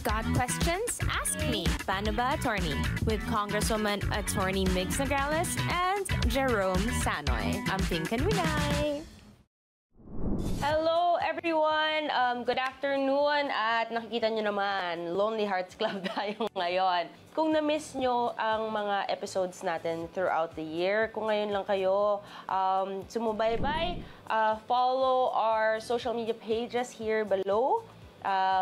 Got questions? Ask me, Paano Ba Attorney, with Congresswoman Attorney Migs Nograles and Jerome Sanoy. Amping kanunay! Hello everyone! Good afternoon at nakikita nyo naman, Lonely Hearts Club tayo ngayon. Kung na-miss nyo ang mga episodes natin throughout the year, kung ngayon lang kayo sumubaybay, follow our social media pages here below.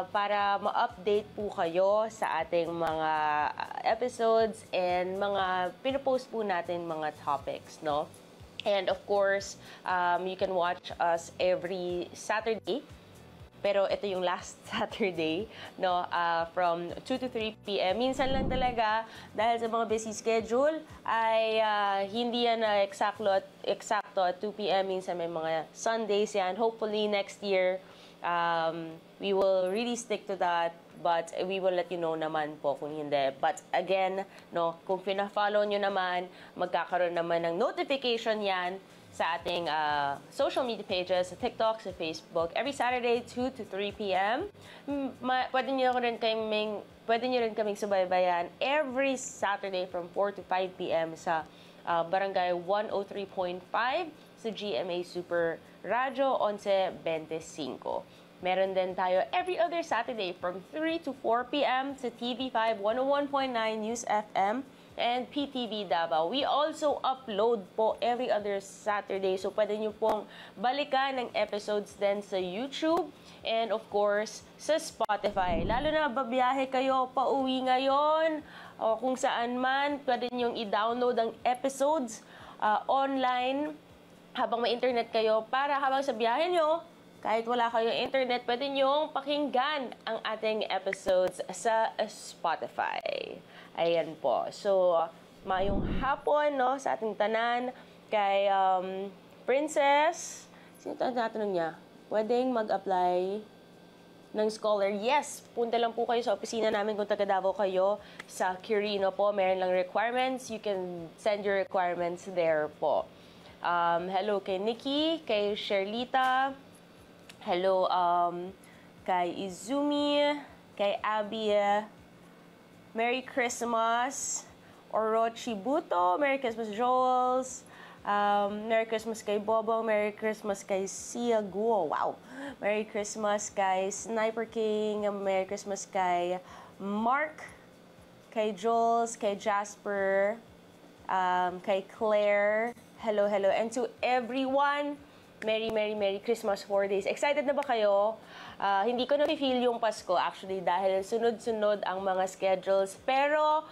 Para ma-update po kayo sa ating mga episodes and mga pinopost po natin mga topics, no? And of course, you can watch us every Saturday. Pero ito yung last Saturday, no? From 2 to 3 p.m. Minsan lang talaga, dahil sa mga busy schedule, ay hindi yan eksakto at 2 p.m. Minsan may mga Sundays yan. Hopefully next year, we will really stick to that, but we will let you know naman po kung hindi. But again, no, kung pina-follow nyo naman, magkakaroon naman ng notification yan sa ating social media pages, sa TikTok, sa Facebook, every Saturday, 2 to 3 p.m. Pwede nyo rin kaming subaybayan every Saturday from 4 to 5 p.m. sa Barangay 103.5 sa GMA Super Radio 1125. Meron din tayo every other Saturday from 3 to 4 p.m. sa TV5 101.9 News FM and PTV Davao. We also upload po every other Saturday. So, pwede nyo pong balikan ng episodes din sa YouTube and of course, sa Spotify. Lalo na babiyahe kayo, pauwi ngayon, o kung saan man, pwede nyo i-download ang episodes online habang may internet kayo para habang sa biyahe nyo, kahit wala kayong internet, pwede nyong pakinggan ang ating episodes sa Spotify. Ayan po. So, mayong hapon, no, sa ating tanan kay Princess. Sino tatanong niya? Pwedeng mag-apply ng scholar? Yes, punta lang po kayo sa opisina namin kung taga Davao kayo. Sa Quirino po, meron lang requirements. You can send your requirements there po. Hello kay Nikki, kay Sherlita. Hello kay Izumi, kay Abby. Merry Christmas. Orochi Buto, Merry Christmas Joels. Merry Christmas kay Bobo, Merry Christmas kay Sia Guo. Wow. Merry Christmas kay Sniper King, Merry Christmas kay Mark, kay Jules, kay Jasper, kay Claire. Hello, hello. And to everyone, Merry Christmas 4 days. Excited na ba kayo? Hindi ko na-feel yung Pasko actually dahil sunod-sunod ang mga schedules. Pero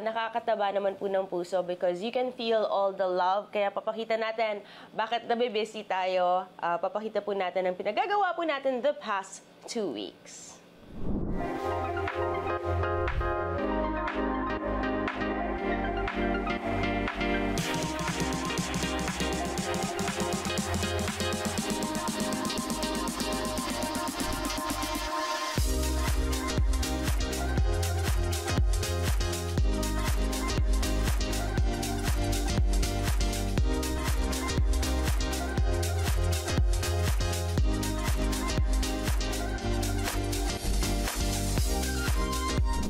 nakakataba naman po ng puso because you can feel all the love. Kaya papakita natin bakit nabibusy tayo. Papakita po natin ang pinagagawa po natin the past 2 weeks.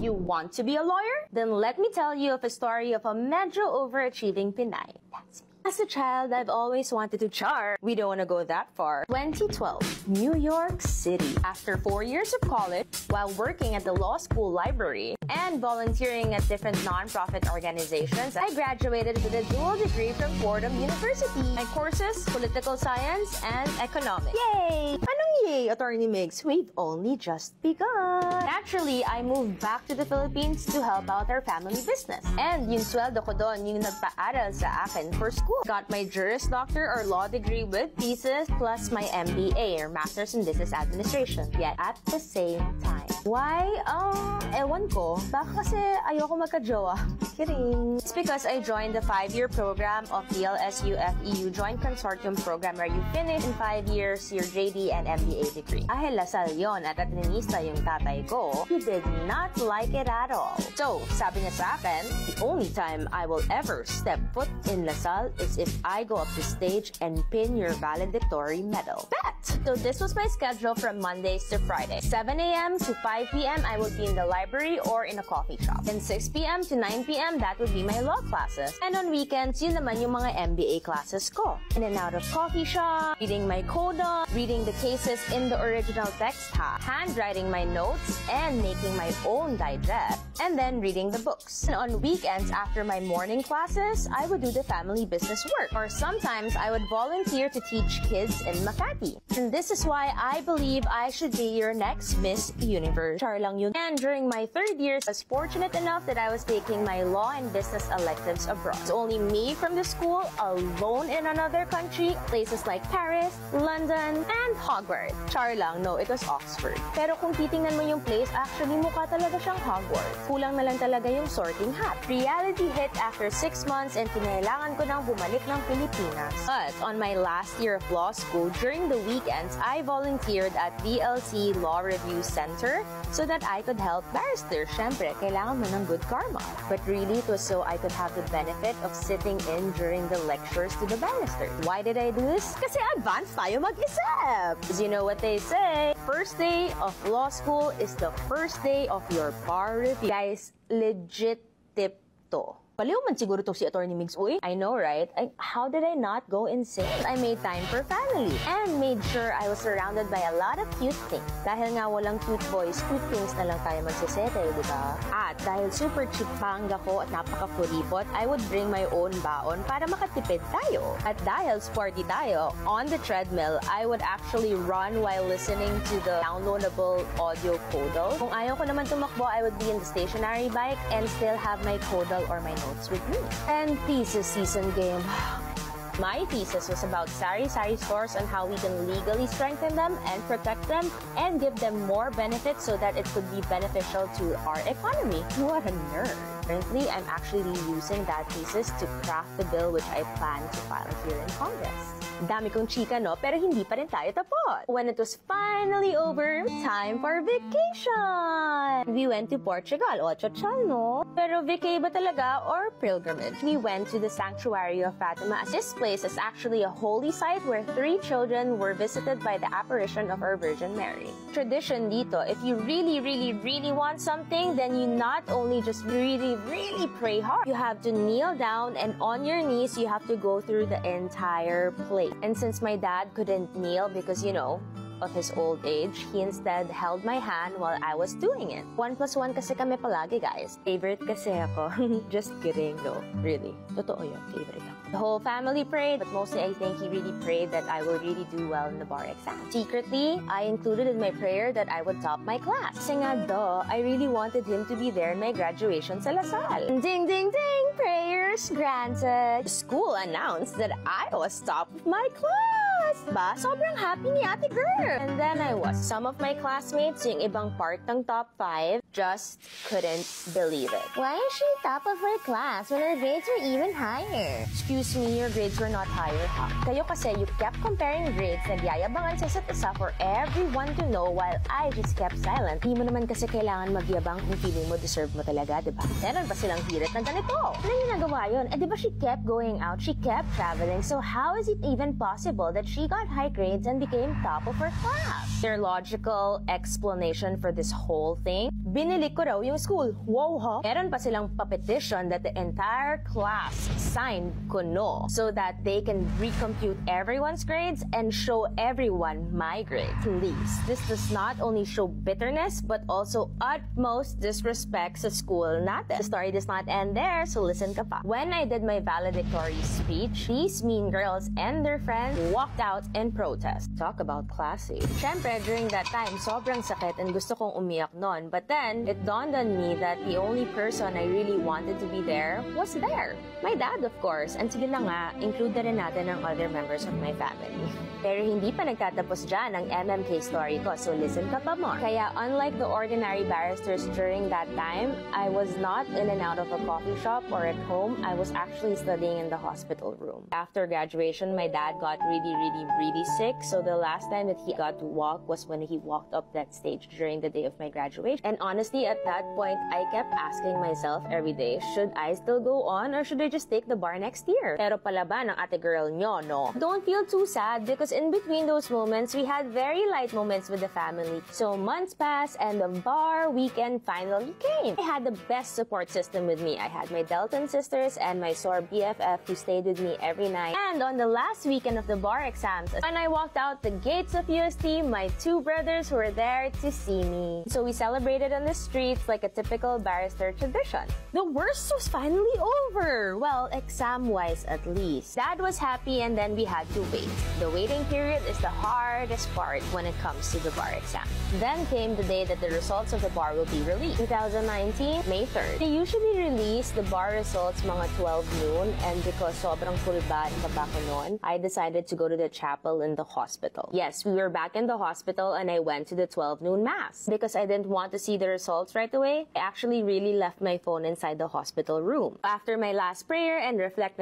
You want to be a lawyer? Then let me tell you of a story of a medyo overachieving Pinay. That's me. As a child, I've always wanted to char. We don't want to go that far. 2012, New York City. After 4 years of college, while working at the law school library and volunteering at different non-profit organizations, I graduated with a dual degree from Fordham University. My courses, political science and economics. Yay! Anong yay, Attorney Migs? We've only just begun. Naturally, I moved back to the Philippines to help out our family business. And yung sweldo ko doon, yung nagpaaral sa akin for school. Got my Juris Doctor or law degree with thesis plus my MBA or Master's in Business Administration. Yet at the same time, time. Why? Ewan ko. Baka kasi ayoko magka-jowa. Kidding. It's because I joined the 5-year program of the LSU FEU Joint Consortium Program where you finish in 5 years your JD and MBA degree. Dahil Lasal yon at Atenista yung tatay ko, he did not like it at all. So, sabi niya sa akin, the only time I will ever step foot in Lasal is if I go up the stage and pin your valedictory medal. Bet! So this was my schedule from Mondays to Fridays. 7 a.m. to 5 p.m. I would be in the library or in a coffee shop. Then 6 p.m. to 9 p.m. that would be my law classes. And on weekends, yun naman yung mga MBA classes ko. In and out of coffee shop, reading my coda, reading the cases in the original text, handwriting my notes, and making my own digest, and then reading the books. And on weekends, after my morning classes, I would do the family business work. Or sometimes, I would volunteer to teach kids in Makati. And this is why I believe I should be your next Miss Universe. Char lang yun. And during my 3rd year, I was fortunate enough that I was taking my law and business electives abroad. It's only me from the school, alone in another country, places like Paris, London, and Hogwarts. Char lang, no, it was Oxford. Pero kung titingnan mo yung place, actually mukha talaga siyang Hogwarts. Kulang na lang talaga yung sorting hat. Reality hit after 6 months and kinailangan ko nang bumalik ng Pilipinas. But on my last year of law school, during the weekends, I volunteered at VLC Law Review Center so that I could help barristers. Syempre, kailangan mo ng good karma. But really, it was so I could have the benefit of sitting in during the lectures to the barrister. Why did I do this? Kasi advanced tayo mag-isip! Because you know what they say, first day of law school is the first day of your bar review. Guys, legit tip to. Baliw man siguro to si Attorney Migs. Uy, I know, right? How did I not go insane? I made time for family and made sure I was surrounded by a lot of cute things. Dahil nga walang cute boys, cute things na lang tayo magsisete, di ba? At dahil super chipanga ko at napaka-kuripot, I would bring my own baon para makatipid tayo. At dahil sporty tayo, on the treadmill, I would actually run while listening to the downloadable audio Kodal. Kung ayaw ko naman tumakbo, I would be in the stationary bike and still have my Kodal or my notes with me. And thesis season game. My thesis was about sari-sari stores and how we can legally strengthen them and protect them and give them more benefits so that it could be beneficial to our economy. What a nerd. Currently, I'm actually using that thesis to craft the bill which I plan to file here in Congress. Dami kong chika, no? Pero hindi pa rin tayo tapos. When it was finally over, time for vacation! We went to Portugal. O, chochal, no? Pero vacay ba talaga or pilgrimage? We went to the Sanctuary of Fatima. This place is actually a holy site where 3 children were visited by the apparition of our Virgin Mary. Tradition dito, if you really, really, really want something, then you not only just really, really pray hard. You have to kneel down and on your knees, you have to go through the entire place. And since my dad couldn't kneel because, you know, of his old age, he instead held my hand while I was doing it. 1 + 1 kasi kami palagi, guys. Favorite kasi ako. Just kidding, no. Really. Totoo yun. Favorite ako. The whole family prayed, but mostly I think he really prayed that I will really do well in the bar exam. Secretly, I included in my prayer that I would top my class. Kasi nga, I really wanted him to be there in my graduation sa Lasal. Ding, ding, ding! Prayers granted! The school announced that I was top of my class! Ba? Sobrang happy ni ate girl! And then I was. Some of my classmates, yung ibang part ng top 5, just couldn't believe it. Why is she top of her class when her grades were even higher? Excuse me, your grades were not higher, ha? Kayo kasi, you kept comparing grades, nagyayabangan sa isa't isa for everyone to know while I just kept silent. Hindi mo naman kasi kailangan magyabang kung feeling mo deserve mo talaga, diba? Meron pa silang hirit na ganito. Anong ginagawa yun? Eh, diba she kept going out, she kept traveling, so how is it even possible that she got high grades and became top of her class? Their logical explanation for this whole thing, binili ko raw yung school. Wow, ha? Meron pa silang pa-petition that the entire class signed kuno so that they can recompute everyone's grades and show everyone my grade. Please, this does not only show bitterness but also utmost disrespect sa school natin. The story does not end there, so listen ka pa. When I did my valedictory speech, these mean girls and their friends walked out in protest. Talk about classy. Syempre, during that time, sobrang sakit and gusto kong umiyak nun. But then, then, it dawned on me that the only person I really wanted to be there was there. My dad, of course. And sige na nga, include na rin natin ang other members of my family. Pero hindi pa nagtatapos dyan ang MMK story ko, so listen ka pa more. Kaya unlike the ordinary barristers during that time, I was not in and out of a coffee shop or at home. I was actually studying in the hospital room. After graduation, my dad got really sick, so the last time that he got to walk was when he walked up that stage during the day of my graduation. And honestly, at that point, I kept asking myself every day, should I still go on or should I just take the bar next year? Pero palaban ng ate girl nyo, no? Don't feel too sad because in between those moments, we had very light moments with the family. So months passed and the bar weekend finally came. I had the best support system with me. I had my Delton sisters and my SOR BFF who stayed with me every night. And on the last weekend of the bar exams, when I walked out the gates of UST, my two brothers were there to see me. So we celebrated on the streets like a typical barrister tradition. The worst was finally over. Well, exam-wise at least. Dad was happy and then we had to wait. The waiting period is the hardest part when it comes to the bar exam. Then came the day that the results of the bar will be released. 2019, May 3rd. They usually release the bar results mga 12 noon, and because sobrang pulba ang kaba ko noon, I decided to go to the chapel in the hospital. Yes, we were back in the hospital and I went to the 12 noon mass. Because I didn't want to see the results right away, I actually really left my phone inside the hospital room. After my last prayer and reflect,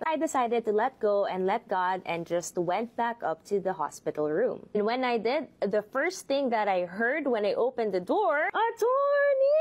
I decided to let go and let God and just went back up to the hospital room. And when I did, the first thing that I heard when I opened the door, attorney!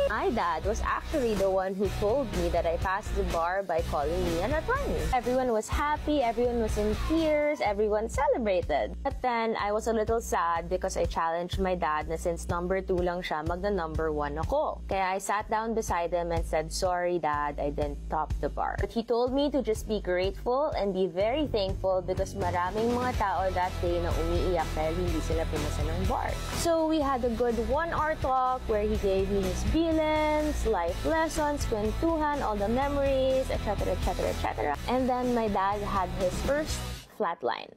My dad was actually the one who told me that I passed the bar by calling me an attorney. Everyone was happy, everyone was in tears, everyone celebrated. But then, I was a little sad because I challenged my dad na since number 2 lang siya, number 1 ako. Kaya I sat down beside him and said, sorry dad, I didn't top the bar. But he told me to just be grateful and be very thankful because maraming mga tao that day na umiiyak dahil hindi sila pumasa ng bar. So we had a good 1-hour talk where he gave me his bilins, life lessons, kwentuhan, all the memories, etc. And then my dad had his first flatline.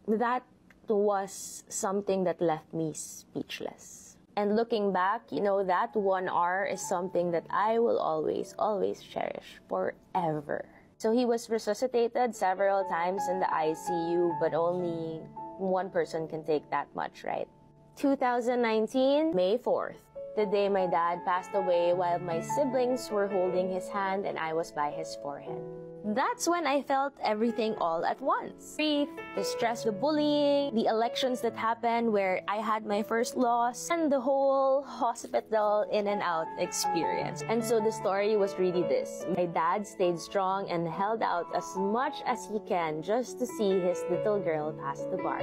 That was something that left me speechless. And looking back, you know, that 1 hour is something that I will always cherish forever. So he was resuscitated several times in the ICU, but only one person can take that much, right? 2019, May 4th. The day my dad passed away while my siblings were holding his hand and I was by his forehead. That's when I felt everything all at once. Grief, the stress, the bullying, the elections that happened where I had my first loss, and the whole hospital in and out experience. And so the story was really this. My dad stayed strong and held out as much as he can just to see his little girl pass the bar.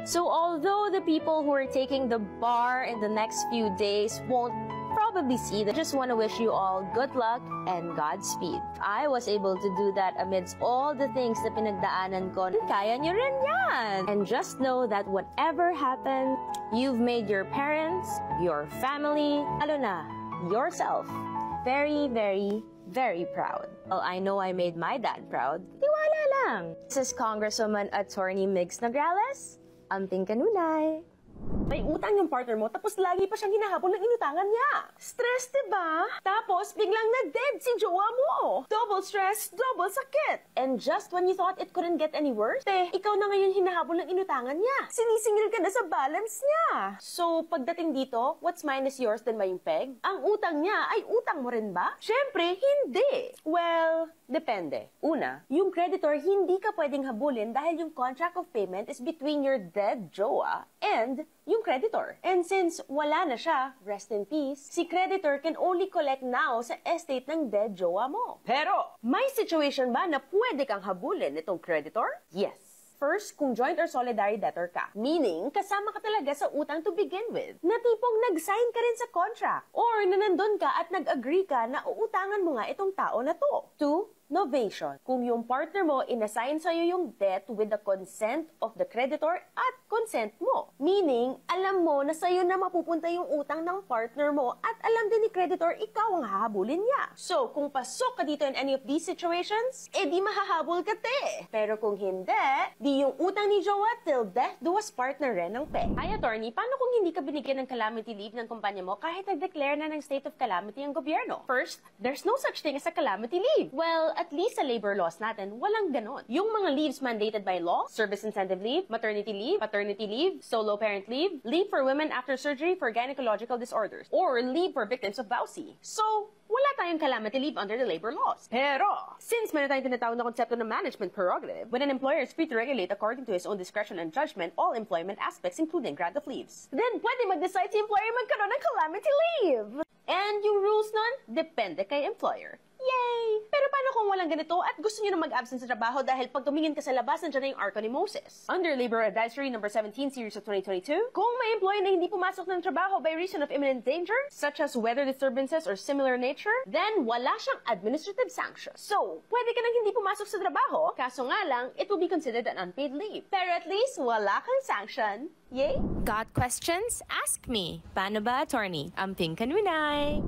So although the people who are taking the bar in the next few days won't probably see that, I just want to wish you all good luck and Godspeed. I was able to do that amidst all the things na pinagdaanan ko. Kaya nyo rin yan! And just know that whatever happens, you've made your parents, your family, lalo na, yourself, very proud. Well, I know I made my dad proud. Tiwala lang. This is Congresswoman Attorney Migs Nograles. Amping kanunay. May utang yung partner mo, tapos lagi pa siyang hinahabol ng inutangan niya. Stress, diba? Tapos, biglang na-dead si jowa mo. Double stress, double sakit. And just when you thought it couldn't get any worse, ikaw na ngayon hinahabol ng inutangan niya. Sinisingil ka na sa balance niya. So, pagdating dito, what's mine is yours din ba yung peg? Ang utang niya ay utang mo rin ba? Syempre, hindi. Well, depende. Una, yung creditor hindi ka pwedeng habulin dahil yung contract of payment is between your dead jowa and yung creditor. And since wala na siya, rest in peace, si creditor can only collect now sa estate ng dead jowa mo. Pero, may situation ba na pwede kang habulin itong creditor? Yes. First, kung joint or solidary debtor ka. Meaning, kasama ka talaga sa utang to begin with. Na tipong nag-sign ka rin sa contract. Or na nandun ka at nag-agree ka na uutangan mo nga itong tao na to. 2, novation. Kung yung partner mo inassign sa'yo yung debt with the consent of the creditor at consent mo. Meaning, alam mo na sa'yo na mapupunta yung utang ng partner mo at alam din ni creditor ikaw ang hahabulin niya. So, kung pasok ka dito in any of these situations, di mahahabol ka te. Pero kung hindi, di yung utang ni Jowa till death do us partner rin ng pe. Ay, attorney, paano kung hindi ka binigyan ng calamity leave ng kumpanya mo kahit nag-declare na ng state of calamity ang gobyerno? First, there's no such thing as a calamity leave. Well, at least sa labor laws natin, walang ganon. Yung mga leaves mandated by law, service incentive leave, maternity leave, paternity leave, solo parent leave, leave for women after surgery for gynecological disorders, or leave for victims of VAUSI. So, wala tayong calamity leave under the labor laws. Pero, since meron tayong tinatawag na konsepto ng management prerogative, when an employer is free to regulate according to his own discretion and judgment all employment aspects including grant of leaves, then pwede mag-decide si employer magkaroon ng calamity leave. And yung rules nun, depende kay employer. Yay! Pero paano kung walang ganito at gusto nyo na mag-absent sa trabaho dahil pag tumingin ka sa labas, nandiyan na yung arko ni Moses? Under Labor Advisory No. 17 Series of 2022, kung may employee na hindi pumasok ng trabaho by reason of imminent danger, such as weather disturbances or similar nature, then wala siyang administrative sanction. So, pwede ka nang hindi pumasok sa trabaho, kaso nga lang, it will be considered an unpaid leave. Pero at least, wala kang sanction. Yay! Got questions? Ask me. Paano ba, attorney? Amping kanunay.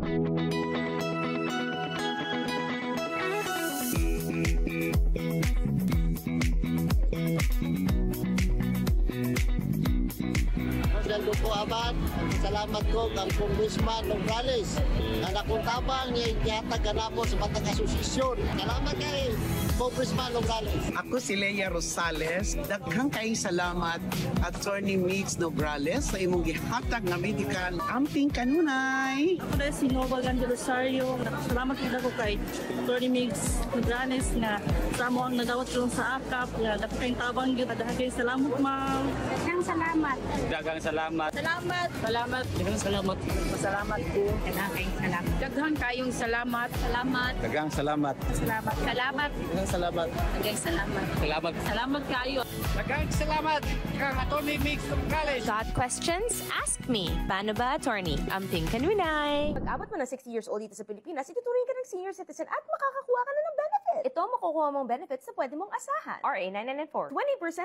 Nando ko aman, salamat ko kang Congressman Nograles na nakuntabang niya ihatag ganamo sa Batang Asosisyon. Salamat kay Congressman Nograles. Ako si Leia Rosales. Daghang kay salamat Attorney Migs Nograles sa imong gihatag nga medical amping kanunay. Ako na si Nova Ganda Rosario. Salamat din ako kay Attorney Migs Nograles na sa mo ang nagawat ko sa AKAP. Daghang tabang yun. Daghang salamat, ma'am. Daghang salamat. Daghang salamat. Salamat. Salamat. Daghang salamat. Salamat po. Daghang salamat. Daghang kayong salamat. Salamat. Daghang salamat. Salamat. Salamat. Daghang salamat. Daghang salamat. Salamat. Salamat kayo. Daghang salamat kang Attorney Migs Nograles. Got questions? Ask me. Paano ba, attorney? Amping kanunay. Pag abot mo na 60 years old dito sa Pilipinas, ituturing ka ng senior citizen at makakakuha ka na ng benefit. Ito ang makukuha mong benefits na pwede mong asahan. RA 9994.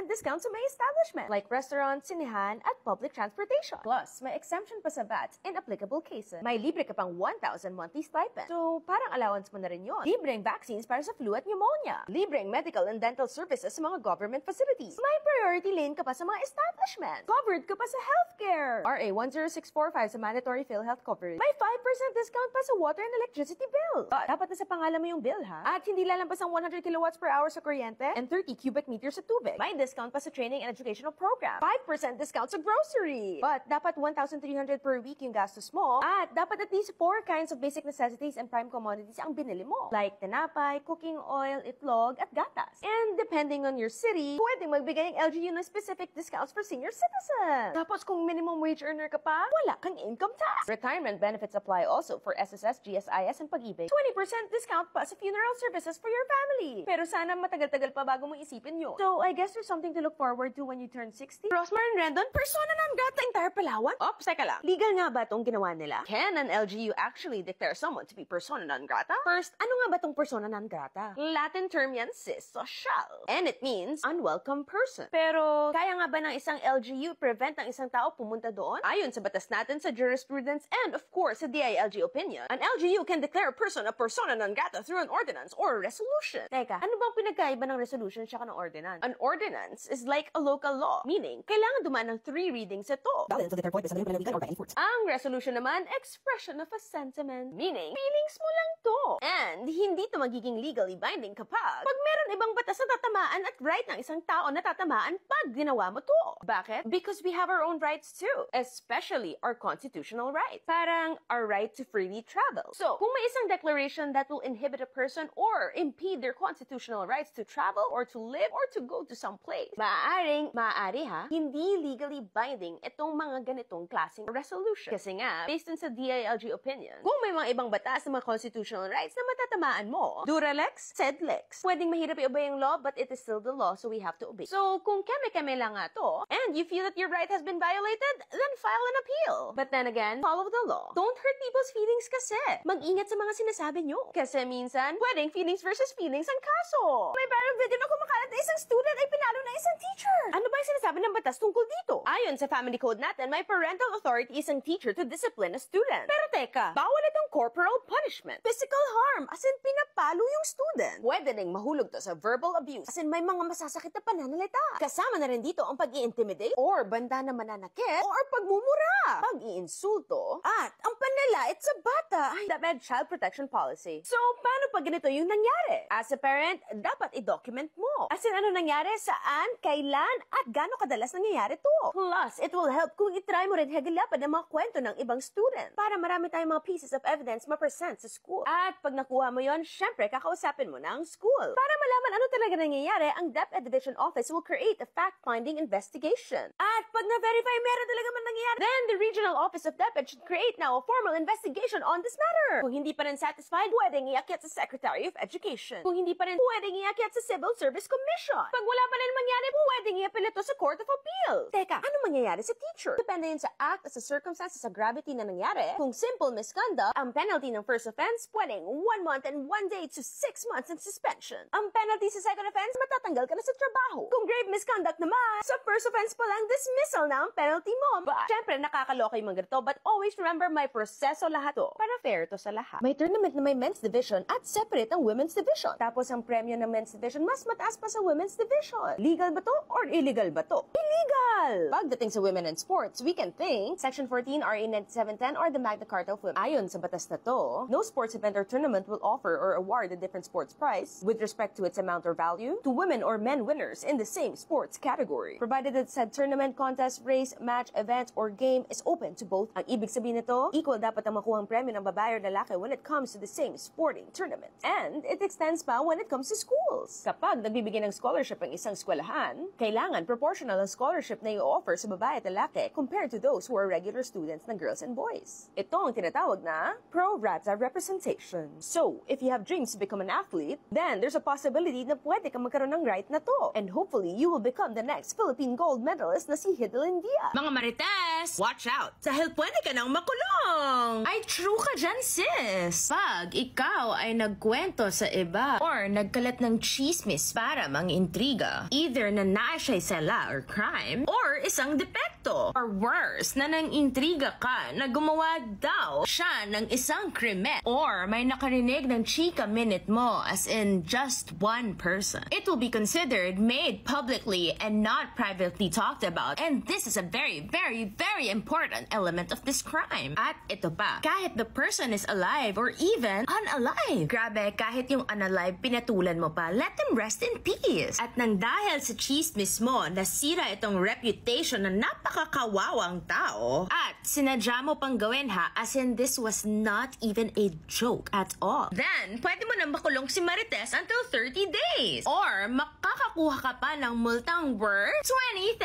20% discount sa may establishment like restaurant, sinihan, at public transportation. Plus, may exemption pa sa VAT in applicable cases. May libre ka pang 1,000 monthly stipend. So, parang allowance mo na rin yun. Libreng vaccines para sa flu at pneumonia. Libreng medical and dental services sa mga government facilities. May priority lane ka pa sa mga establishment. Covered ka pa sa healthcare. RA 10645 sa mandatory PhilHealth coverage. May 5% discount pa sa water and electricity bill. But, dapat na sa pangalan mo yung bill, ha? At hindi lalampas ang 100 kilowatts per hour sa kuryente and 30 cubic meters sa tubig. May discount pa sa training and educational program. 5% discount sa grocery. But, dapat 1,300 per week yung gastos mo. At, dapat at least 4 kinds of basic necessities and prime commodities ang binili mo. Like tinapay, cooking oil, itlog, at gatas. And, depending on your city, pwedeng magbigay ang LGU ng specific discounts for senior citizens. Tapos, kung minimum wage earner ka pa, wala kang income tax. Retirement benefits apply also for SSS, GSIS, and Pag-ibig. 20% discount pa sa funeral services for your family. Pero sana matagal-tagal pa bago mo isipin yun. So, I guess there's something to look forward to when you turn 60. Rosmar and Rendon, persona non grata entire Palawan? Ops, teka lang. Legal nga ba itong ginawa nila? Can an LGU actually declare someone to be persona non grata? First, ano nga ba itong persona non grata? Latin term yan, sis, social. And it means unwelcome person. Pero, kaya nga ba ng isang LGU prevent ang isang tao pumunta doon? Ayon sa batas natin sa jurisprudence and of course sa DILG opinion, an LGU can declare a person a persona non grata through an ordinance or a resolution. Teka, ano bang pinagkaiba ng resolution tsaka ng ordinance? An ordinance is like a local law, meaning kailangan dumaan ng 3 readings ito. Ang resolution naman, expression of a sentiment, meaning feelings mo lang to. And hindi to magiging legally binding kapag meron ibang batas na tatamaan at right ng isang tao na tatamaan pag ginawa mo to. Bakit? Because we have our own rights too, especially our constitutional rights. Parang our right to freely travel. So, kung may isang declaration that will inhibit a person or impede their constitutional rights to travel or to live or to go to some place, maaari ha, hindi legally binding itong mga ganitong klaseng resolution. Kasi nga, based on sa DILG opinion, kung may mga ibang batas na mga constitutional rights na matatamaan mo, dura lex, sed lex. Pwedeng mahirap i-obey ang law, but it is still the law, so we have to obey. So, kung keme-keme lang nga to, and you feel that your right has been violated, then file an appeal. But then again, follow the law. Don't hurt people's feelings kasi. Mag-ingat sa mga sinasabi nyo. Kasi minsan, pwedeng feelings versus versus feelings ang kaso. May viral video na kumakalat na isang student ay pinalo na isang teacher. Ano ba yung sinasabi ng batas tungkol dito? Ayon sa family code natin, may parental authority isang teacher to discipline a student. Pero teka, bawal itong corporal punishment. Physical harm, as in pinapalo yung student. Pwede ring mahulog to sa verbal abuse, as in may mga masasakit na pananalita. Kasama na rin dito ang pag-i-intimidate or banda na mananakit or pagmumura, pag-iinsulto, at ang panlalait sa bata ay DepEd Child Protection Policy. So, paano pag ganito yung nangyari? As a parent, dapat i-document mo. As in, ano nangyari, saan, kailan, at gaano kadalas nangyayari to. Plus, it will help kung itry mo rin hagalapan ng mga kwento ng ibang student para marami tayong mga pieces of evidence ma-present sa school. At pag nakuha mo yon, syempre, kakausapin mo na ang school. Para malaman ano talaga nangyayari, ang DepEd Division Office will create a fact-finding investigation. At pag na-verify meron talaga man nangyayari, then the Regional Office of DepEd should create now a formal investigation on this matter. Kung hindi pa rin satisfied, pwedeng iakyat sa Secretary of Education. Kung hindi pa rin, pwedeng iakyat sa Civil Service Commission. Pag wala pa rin mangyari, pwedeng iapil ito sa Court of Appeals. Teka, ano mangyayari sa teacher? Depende yun sa act at sa circumstances sa gravity na nangyari. Kung simple misconduct, ang penalty ng first offense, pwedeng 1 month and 1 day to 6 months in suspension. Ang penalty sa second offense, matatanggal ka na sa trabaho. Kung grave misconduct naman, sa first offense pa lang, dismissal na ang penalty mo. But, syempre, nakakaloka yung mga ganito, but always remember, may proseso lahat to. Para fair to sa lahat. May tournament na may men's division at separate ang women's division. Tapos ang premyo ng men's division, mas mataas pa sa women's division. Legal ba to or illegal ba to? Illegal! Pagdating sa women in sports, we can think Section 14 RA 9710 or the Magna Carta of Women. Ayon sa batas na to, no sports event or tournament will offer or award a different sports prize with respect to its amount or value to women or men winners in the same sports category, provided that said tournament, contest, race, match, event, or game is open to both. Ang ibig sabihin nito, equal dapat ang makuhang premyo ng babae or lalaki when it comes to the same sporting tournament. And it extends pa when it comes to schools. Kapag nagbibigay ng scholarship ang isang eskwelahan, kailangan proportional ang scholarship na i-offer sa babae at lalaki compared to those who are regular students ng girls and boys. Ito ang tinatawag na pro rata representation. So, if you have dreams to become an athlete, then there's a possibility na pwede kang magkaroon ng right na to. And hopefully, you will become the next Philippine gold medalist na si Hidilyn Dia. Mga Marites, watch out! Dahil pwede ka nang makulong! Ay, true ka dyan, sis! Pag ikaw ay nagkwento sa iba or nagkalat ng chismis para mang-intriga, either na siya sala or crime, or isang depekto, or worse, na nang-intriga ka na gumawa daw siya ng isang krimen, or may nakarinig ng chika minute mo as in just one person, it will be considered made publicly and not privately talked about, and this is a very, very, very important element of this crime. At ito pa, kahit the person is alive or even unalive. Grabe, kahit yung unalive, pinatulan mo pa, let them rest in peace. At nang dahil sa chismis mo, nasira itong reputation ng napakakawawang tao, at sinadya mo pang gawin ha, as in this was not even a joke at all. Then, pwede mo nang makulong si Marites until 30 days. Or, makakakuha ka pa ng multang worth 20,000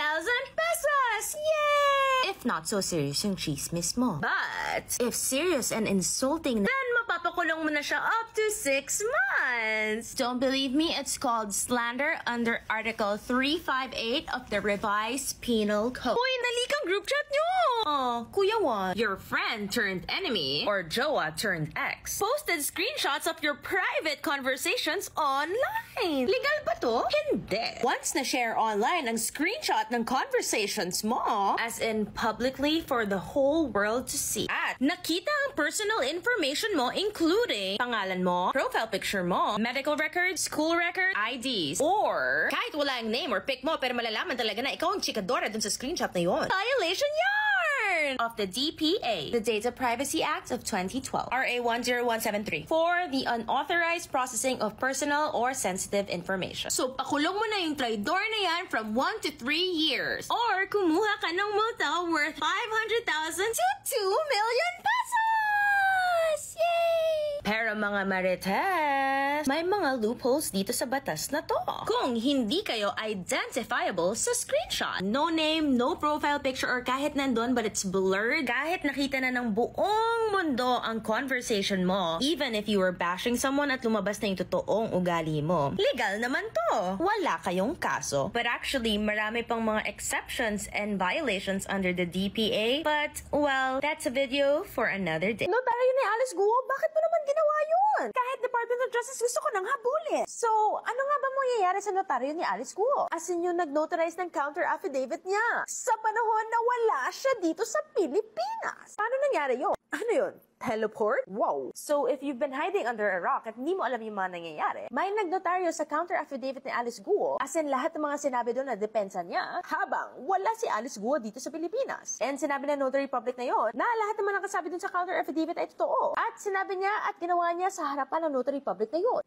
pesos! Yay! If not so serious yung chismis mo. But, if serious and insulting, then mapapakulong mo na siya up to 6 months. Don't believe me? It's called slander under Article 358 of the Revised Penal Code. Uy, nalikang group chat nyo! Oh, Kuya Juan, your friend turned enemy, or jowa turned ex, posted screenshots of your private conversations online. Legal ba to? Hindi. Once na-share online ang screenshot ng conversations mo, as in publicly for the whole world to see, at nakita ang personal information mo including pangalan mo, profile picture mo, medical records, school records, IDs, or kahit wala ang name or pic mo pero malalaman talaga na ikaw ang chikadora dun sa screenshot na yun. Violation yarn! Of the DPA, the Data Privacy Act of 2012, RA 10173, for the unauthorized processing of personal or sensitive information. So, pakulong mo na yung traidor na yan from 1 to 3 years. Or, kumuha ka ng multa worth 500,000 to 2 million pesos! Yay! Pero mga Marites, may mga loopholes dito sa batas na to. Kung hindi kayo identifiable sa screenshot, no name, no profile picture, or kahit nandun but it's blurred, kahit nakita na ng buong mundo ang conversation mo, even if you were bashing someone at lumabas na yung totoong ugali mo, legal naman to. Wala kayong kaso. But actually, marami pang mga exceptions and violations under the DPA. But, well, that's a video for another day. No, tayo ni Alice Guo, bakit mo naman ginawa yun? Kahit Department of Justice gusto gusto ko nang habulin. So, ano nga ba mangyayari sa notaryo ni Alice Guo? As in yung nag-notarize ng counter affidavit niya sa panahon na wala siya dito sa Pilipinas. Paano nangyari yun? Ano yun? Teleport? Wow! So, if you've been hiding under a rock at hindi mo alam yung mga nangyayari, may nagnotaryo sa counter affidavit ni Alice Guo, as in lahat ng mga sinabi doon na depensa niya, habang wala si Alice Guo dito sa Pilipinas. And sinabi na notary public na yon na lahat ng mga nakasabi doon sa counter affidavit ay totoo. At sinabi niya at ginawa niya sa harapan ng notary public na yon.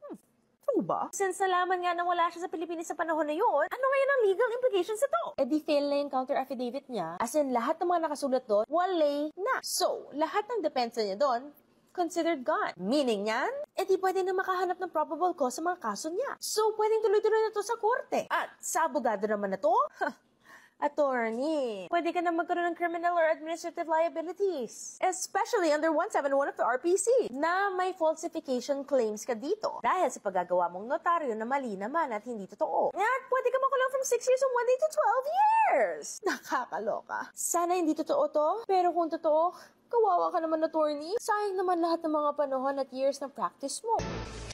Ano ba? Since nalaman nga na wala siya sa Pilipinas sa panahon na yun, ano ngayon ang legal implications nito? E di fail na yung counter affidavit niya, as in lahat ng mga nakasulat doon, wala na. So, lahat ng depensa niya doon, considered gone. Meaning yan, e di pwede na makahanap ng probable cause sa mga kaso niya. So, pwedeng tuloy-tuloy na to sa korte. At sa abogado naman na to, attorney, pwede ka na magkaroon ng criminal or administrative liabilities. Especially under 171 of the RPC na may falsification claims ka dito dahil sa paggagawa mong notaryo na mali naman at hindi totoo. At pwede ka makulong from 6 years and 1 day to 12 years. Nakakaloka. Sana hindi totoo to, pero kung totoo, kawawa ka naman, attorney. Sayang naman lahat ng mga panahon at years na practice mo.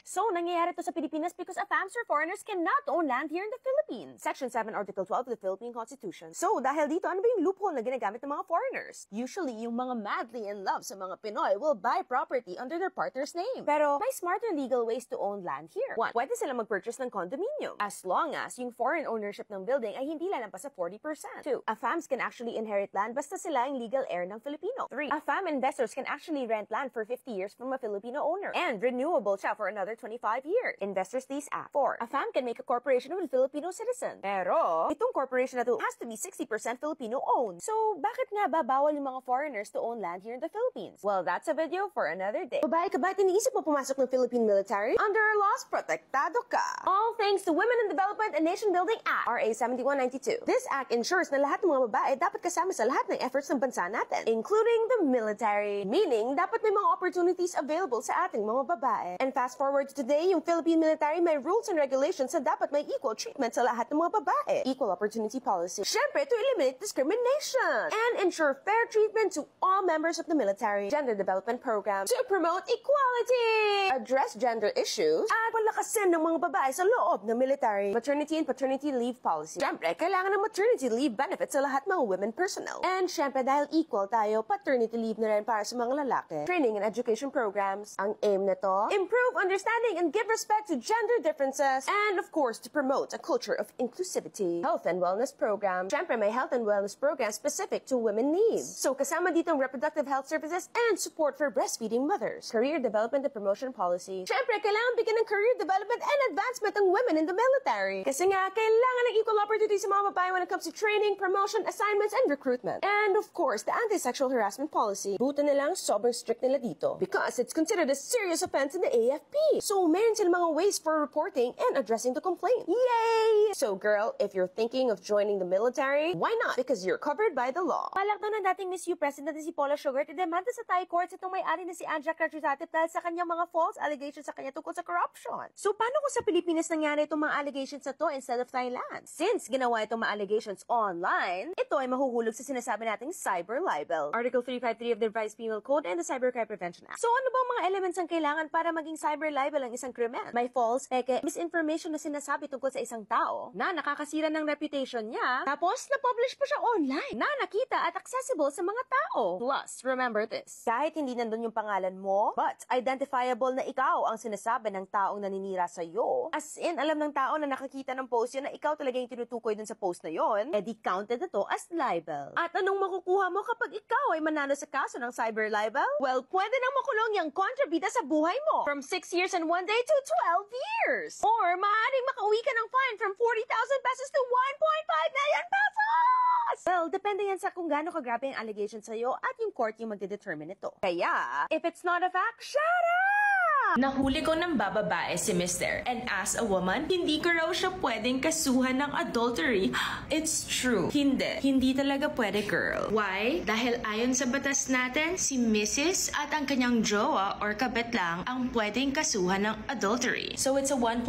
So, nangyayari to sa Pilipinas because AFAMs or foreigners cannot own land here in the Philippines. Section 7, Article 12 of the Philippine Constitution. So, dahil dito, ano ba yung loophole na ginagamit ng mga foreigners? Usually, yung mga madly in love sa mga Pinoy will buy property under their partner's name. Pero, may smarter legal ways to own land here. 1. Pwede sila mag-purchase ng condominium as long as yung foreign ownership ng building ay hindi lalampas sa 40%. 2. AFAMs can actually inherit land basta sila yung legal heir ng Filipino. 3. AFAM investors can actually rent land for 50 years from a Filipino owner and renewable siya for another 25 years. Investors Lease Act. 4. A FAM can make a corporation with a Filipino citizen. Pero, itong corporation na to has to be 60% Filipino-owned. So, bakit nga ba bawal yung mga foreigners to own land here in the Philippines? Well, that's a video for another day. Babae ka ba at iniisip mo pumasok ng Philippine military? Under our laws, protektado ka. All thanks to Women in Development and Nation Building Act, RA 7192. This act ensures na lahat ng mga babae dapat kasama sa lahat ng efforts ng bansa natin, including the military. Meaning, dapat may mga opportunities available sa ating mga babae. And fast forward to today, yung Philippine military may rules and regulations na dapat may equal treatment sa lahat ng mga babae. Equal opportunity policy. Syempre, to eliminate discrimination and ensure fair treatment to all members of the military. Gender development program to promote equality. Address gender issues at palakasin ng mga babae sa loob ng military. Maternity and paternity leave policy. Syempre, kailangan ng maternity leave benefits sa lahat mga women personnel. And syempre, dahil equal tayo, paternity leave na rin para sa mga lalaki. Training and education programs. Ang aim nito, improve understanding and give respect to gender differences, and of course, to promote a culture of inclusivity. Health and wellness program. Syempre, may health and wellness program specific to women needs. So, kasama dito ang reproductive health services and support for breastfeeding mothers. Career development and promotion policy. Syempre, kailangan bigyan ng career development and advancement ang women in the military. Kasi nga, kailangan ng equal opportunity sa mga babae when it comes to training, promotion, assignments, and recruitment. And of course, the anti-sexual harassment policy. Buta nilang sobrang strict nila dito because it's considered a serious offense in the AFP. So, meron silang mga ways for reporting and addressing the complaint. Yay! So, girl, if you're thinking of joining the military, why not? Because you're covered by the law. Palak daw ng dating Miss U President na si Paula Sugar, idemanda sa Thai courts itong may-ari na si Anja Krajuzatip dahil sa kanyang mga false allegations sa kanya tungkol sa corruption. So, paano kung sa Pilipinas nangyari itong mga allegations na to instead of Thailand? Since ginawa itong mga allegations online, ito ay mahuhulog sa sinasabi nating cyber libel. Article 353 of the Revised Penal Code and the Cybercrime Prevention Act. So, ano bang mga elements ang kailangan para maging cyber libel ang isang krimen? May false, misinformation na sinasabi tungkol sa isang tao na nakakasira ng reputation niya, tapos na-publish pa siya online na nakita at accessible sa mga tao. Plus, remember this, kahit hindi nandun yung pangalan mo, but identifiable na ikaw ang sinasabi ng taong naninira sa'yo, as in, alam ng tao na nakakita ng post yun na ikaw talaga yung tinutukoy dun sa post na yun, edi counted na to as libel. At anong makukuha mo kapag ikaw ay manalo sa kaso ng cyber libel? Well, pwede nang makulong yung kontrabida sa buhay mo from 6 years and 1 day to 12 years. Or maaaring makauwi ka ng fine from 40,000 pesos to 1.5 million pesos! Well, depende yan sa kung gaano kagrabe yung allegation sa'yo at yung court yung magdedetermine ito. Kaya, if it's not a fact, shut up! Nahuli ko ng bababae si Mr. And as a woman, hindi ko raw siya pwedeng kasuhan ng adultery. It's true. Hindi. Hindi talaga pwede, girl. Why? Dahil ayon sa batas natin, si Mrs. at ang kanyang jowa or kabet lang ang pwedeng kasuhan ng adultery. So it's a 1+1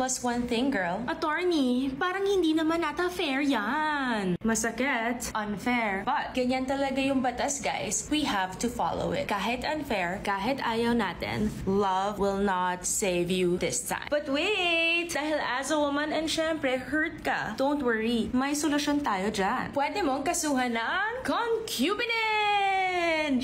thing, girl. Attorney, parang hindi naman nata fair yan. Masakit. Unfair. But ganyan talaga yung batas, guys. We have to follow it. Kahit unfair, kahit ayaw natin, love will not save you this time. But wait! Dahil as a woman and syempre hurt ka, don't worry, may solusyon tayo dyan. Pwede mong kasuhan ng concubinage!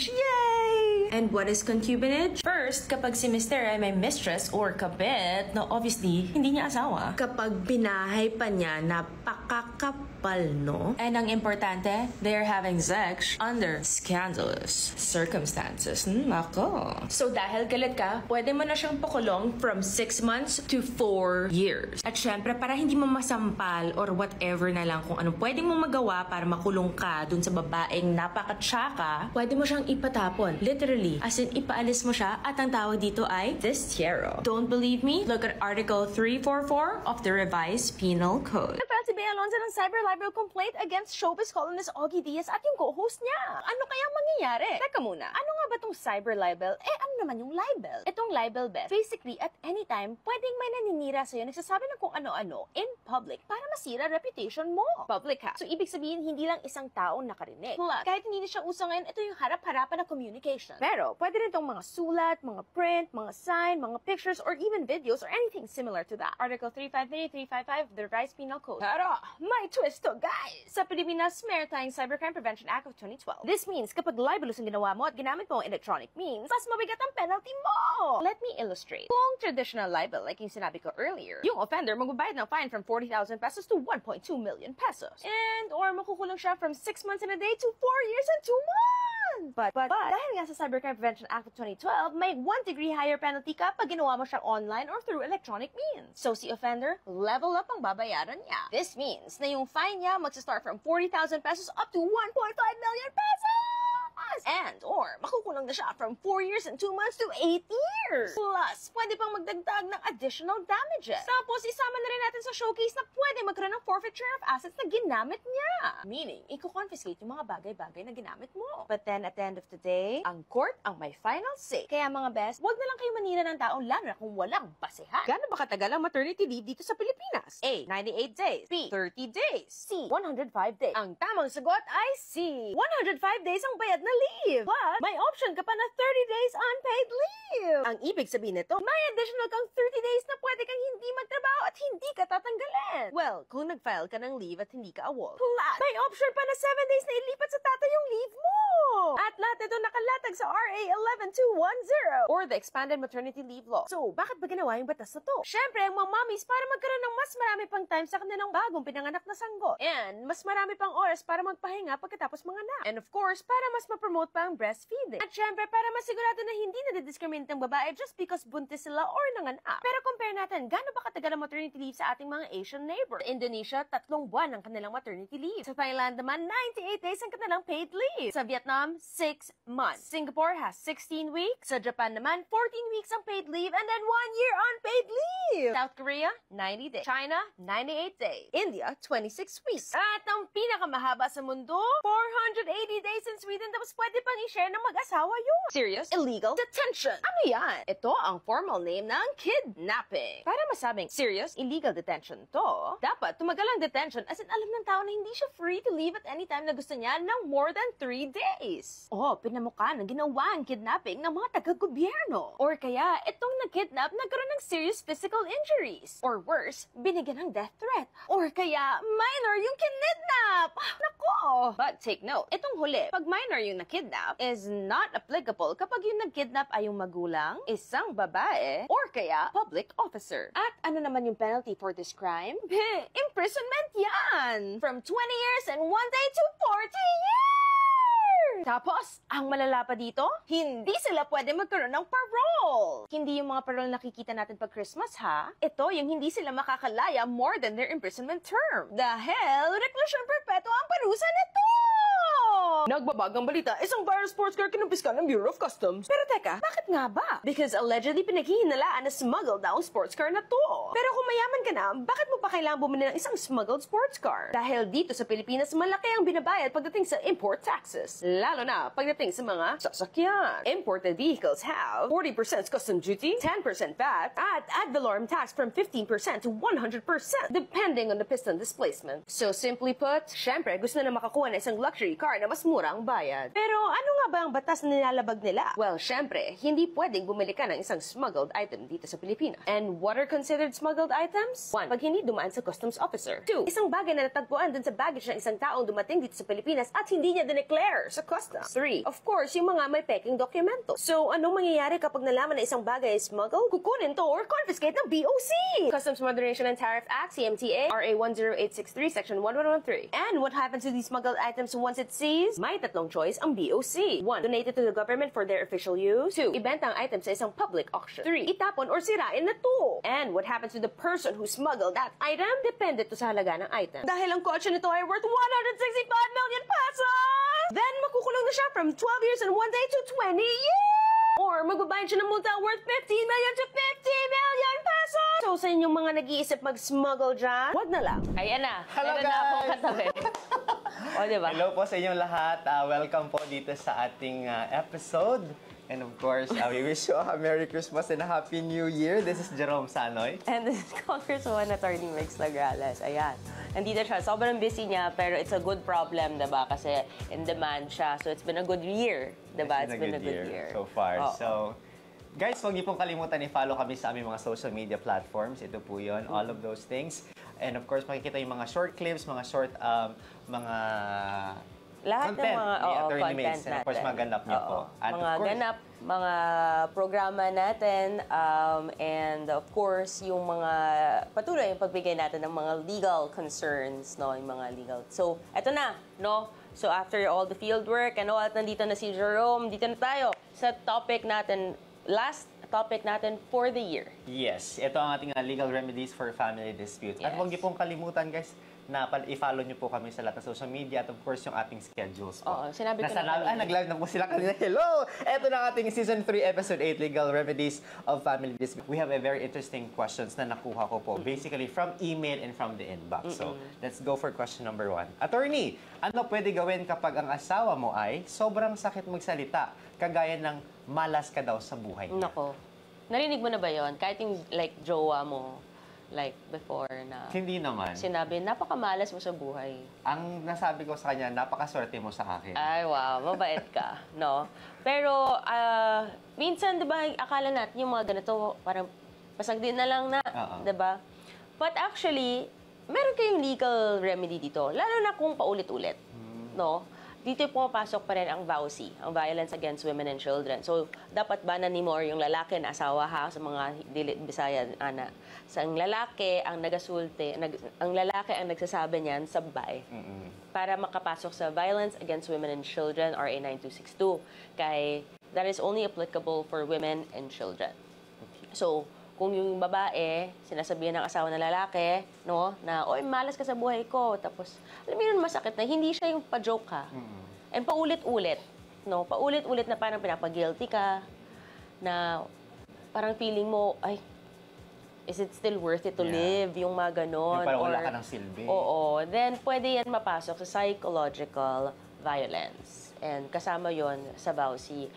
Yay! And what is concubinage? First, kapag si Mr. ay may mistress or kabit, na obviously, hindi niya asawa. Kapag binahay pa niya, napakakapal, no? And ang importante, they're having sex under scandalous circumstances. Nako. So dahil galit ka, pwede mo na siyang pakulong from 6 months to 4 years. At syempre, para hindi mo masampal or whatever na lang kung anong pwede mo magawa para makulong ka dun sa babaeng napakatsaka, pwede mo siyang ipatapon. Literally. As in, ipaalis mo siya at ang tawag dito ay destierro. Don't believe me? Look at Article 344 of the Revised Penal Code. Nagfile si Bea Alonzo ng cyber libel complaint against showbiz columnist Augie Diaz at yung co-host niya. Ano kaya mangyayari? Teka muna, ano nga ba tong cyber libel? Ano naman yung libel? Itong libel, Beth, basically at any time, pwedeng may naninira sa'yo, nagsasabi ng kung ano-ano in public para masira reputation mo. Public ha. So, ibig sabihin, hindi lang isang taong nakarinig. Plus, kahit hindi na siya uso ngayon, ito yung harap-harapan na communication. Pero, pwede rin itong mga sulat, mga print, mga sign, mga pictures, or even videos, or anything similar to that. Article 353, 355 of the Revised Penal Code. Pero, may twist to, guys! Sa Pilipinas Maritime Cybercrime Prevention Act of 2012. This means, kapag libelous ang ginawa mo at ginamit mo ang electronic means, mas mabigat ang penalty mo! Let me illustrate. Kung traditional libel, like yung sinabi ko earlier, yung offender magbabayad ng fine from 40,000 pesos to 1.2 million pesos. And, or makukulong siya from 6 months and a day to 4 years and 2 months! But dahil nga sa Cybercrime Prevention Act of 2012, may 1 degree higher penalty ka pag ginawa mo siyang online or through electronic means. So si offender, level up ang babayaran niya. This means na yung fine niya magsa-start from 40,000 pesos up to 1.5 million pesos! And, or, makukulong na siya from 4 years and 2 months to 8 years. Plus, pwede pang magdagdag ng additional damages. Tapos, isama na rin natin sa showcase na pwede magkaroon ng forfeiture of assets na ginamit niya. Meaning, i-confiscate yung mga bagay-bagay na ginamit mo. But then, at the end of the day, ang court ang may final say. Kaya mga best, wag na lang kayo manira ng taong lalo na kung walang basehan. Gano'n ba katagal ang maternity leave dito sa Pilipinas? A. 98 days. B. 30 days. C. 105 days. Ang tamang sagot ay C. 105 days ang bayad na leave. But, may option ka pa na 30 days unpaid leave. Ang ibig sabihin nito, may additional kang 30 days na pwede kang hindi magtrabaho at hindi ka tatanggalin. Well, kung nag-file ka ng leave at hindi ka awol. Plus, may option pa na 7 days na ilipat sa tatay yung leave mo. At lahat ito nakalatag sa RA 11210 or the Expanded Maternity Leave Law. So, bakit ba ginawa yung batas na to? Syempre, ang mga mommies para magkaroon ng mas marami pang time sa kanilang bagong pinanganak na sanggo. And mas marami pang oras para magpahinga pagkatapos manganak. And of course, para mas ma-promote pa ang breastfeeding. At syempre, para masigurado na hindi nadidiscriminate ang babae just because buntis sila or nanganak. Pero compare natin, gaano ba katagal ang maternity leave sa ating mga Asian neighbor? Sa Indonesia, 3 buwan ang kanilang maternity leave. Sa Thailand naman, 98 days ang kanilang paid leave. Sa Vietnam, 6 months. Singapore has 16 weeks. Sa Japan naman, 14 weeks ang paid leave and then 1 year unpaid leave. South Korea, 90 days. China, 98 days. India, 26 weeks. At ang pinakamahaba sa mundo, 480 days in Sweden tapos pwede pang i-share ng mag-asawa yun. Serious? Illegal detention. Ano yan? Ito ang formal name ng kidnapping. Para masabing serious, illegal detention to, dapat tumagal ang detention as in alam ng tao na hindi siya free to leave at any time na gusto niya ng more than 3 days. Oh, pinamukha ng ginawa ang kidnapping ng mga taga-gobyerno. Or kaya, itong nag-kidnap nagkaroon ng serious physical injuries. Or worse, binigyan ng death threat. Or kaya, minor yung kinidnap. Nako! But take note, itong huli, pag minor yung nakidnap, is not applicable kapag yung nag-kidnap ay yung magulang, isang babae, or kaya public officer. At ano naman yung penalty for this crime? Imprisonment yan! From 20 years and 1 day to 40 years! Tapos, ang malala pa dito, hindi sila pwede magkaroon ng parole. Hindi yung mga parole nakikita natin pag Christmas, ha? Ito yung hindi sila makakalaya more than their imprisonment term. Dahil, reklusyon perpetua ang parusa nito! Nagbabagang balita, isang viral sports car kinumpiska ng Bureau of Customs. Pero teka, bakit nga ba? Because allegedly pinaghihinalaan na smuggled daw ang sports car na to. Pero kung mayaman ka na, bakit mo pa kailangan bumili ng isang smuggled sports car? Dahil dito sa Pilipinas, malaki ang binabayad pagdating sa import taxes. Lalo na pagdating sa mga sasakyan. Imported vehicles have 40% custom duty, 10% VAT, at ad valorem tax from 15% to 100% depending on the piston displacement. So simply put, syempre gusto na makakuha na isang luxury car na mas mas mura ang bayad. Pero ano nga ba ang batas na nilalabag nila? Well, syempre, hindi pwedeng bumili ka ng isang smuggled item dito sa Pilipinas. And what are considered smuggled items? 1. Pag hindi dumaan sa customs officer. 2. Isang bagay na natagpuan dun sa baggage ng isang taong dumating dito sa Pilipinas at hindi niya dineclare sa customs. 3. Of course, yung mga may peking dokumento. So, anong mangyayari kapag nalaman na isang bagay ay smuggled? Kukunin to or confiscate ng BOC! Customs Moderation and Tariff Act, CMTA, RA 10863, Section 1113. And what happens to these smuggled items once it's seized? May tatlong choice ang BOC. 1. Donate it to the government for their official use. 2. Ibenta ang item sa isang public auction. 3. Itapon or sirain na to. And what happens to the person who smuggled that item? Depende to sa halaga ng item. Dahil ang kotse nito ay worth 165 million pesos! Then makukulong na siya from 12 years and 1 day to 20 years! Or magbabayad siya ng multa worth 15 million to 50 million pesos! So sa inyong mga nag-iisip mag-smuggle dyan, wag na lang. Ayan na. Hello, Meron na akong guys! katabi. O, diba? Hello po sa inyong lahat. Welcome po dito sa ating episode. And of course, we wish you a Merry Christmas and a Happy New Year. This is Jerome Sanoy. And this is Congresswoman Attorney Mix Lagrales. Ayan. Nandito siya. Sobrang busy niya, pero it's a good problem, diba? Kasi in demand siya. So it's been a good year, diba? It's been a good year so far. Oh. So, guys, huwag niyo pong kalimutan i-follow kami sa aming mga social media platforms. Ito po yun, all of those things. And of course, makikita yung mga short clips, mga short, mga Lahat content ng mga ni Attorney content Mix. And of course, natin. mga ganap niyo po. At Mga of course, ganap, mga programa natin, and of course, yung mga patuloy yung pagbigay natin ng mga legal concerns, no? Yung mga legal. So, eto na, no? So, after all the field work and all, at nandito na si Jerome, dito na tayo sa topic natin, last topic natin for the year. Yes, ito ang ating legal remedies for family disputes. At Yes. huwag niyo pong kalimutan, guys, na i-follow niyo po kami sa lahat ng social media at of course yung ating schedules po. Oo, sinabi ko na kanina. Nag-live na po sila kanina. Hello! Ito na ang ating Season 3, Episode 8, Legal Remedies of Family Disputes. We have a very interesting questions na nakuha ko po. Basically, from email and from the inbox. So, let's go for question number 1. Attorney, ano pwede gawin kapag ang asawa mo ay sobrang sakit magsalita, kagaya ng malas ka daw sa buhay niya? Nako. Narinig mo na ba yon? Kahit yung like jowa mo, like before na Hindi naman. sinabi, napakamalas mo sa buhay. Ang nasabi ko sa kanya, napakaswerte mo sa akin. Ay, wow, mabait ka, no? Pero, minsan, di ba, akala natin yung mga ganito, parang pasag din na lang na, di ba? But actually, meron kayong legal remedy dito, lalo na kung paulit-ulit, no? Dito pumapasok pa rin ang VAUSI, ang Violence Against Women and Children. So, dapat banan ni More yung lalaki na asawa ha, sa mga dili Bisaya, ana. Sa ang lalaki ang nagasulti, ang lalaki ang nagsasabi niyan sa babae. Para makapasok sa Violence Against Women and Children, RA 9262. Kay, that is only applicable for women and children. So, kung yung babae, sinasabihan ng asawa ng lalaki, no, na, oy, malas ka sa buhay ko. Tapos, alam mo yun, masakit na, hindi siya yung pa-joke ka. And paulit-ulit, no, paulit-ulit na parang pinapag-guilty ka, na parang feeling mo, ay, is it still worth it to live? Yung mga ganon. Yung parang wala ka ng silbi. Oo. Then, pwede yan mapasok sa psychological violence. And kasama yon sa VAUSI.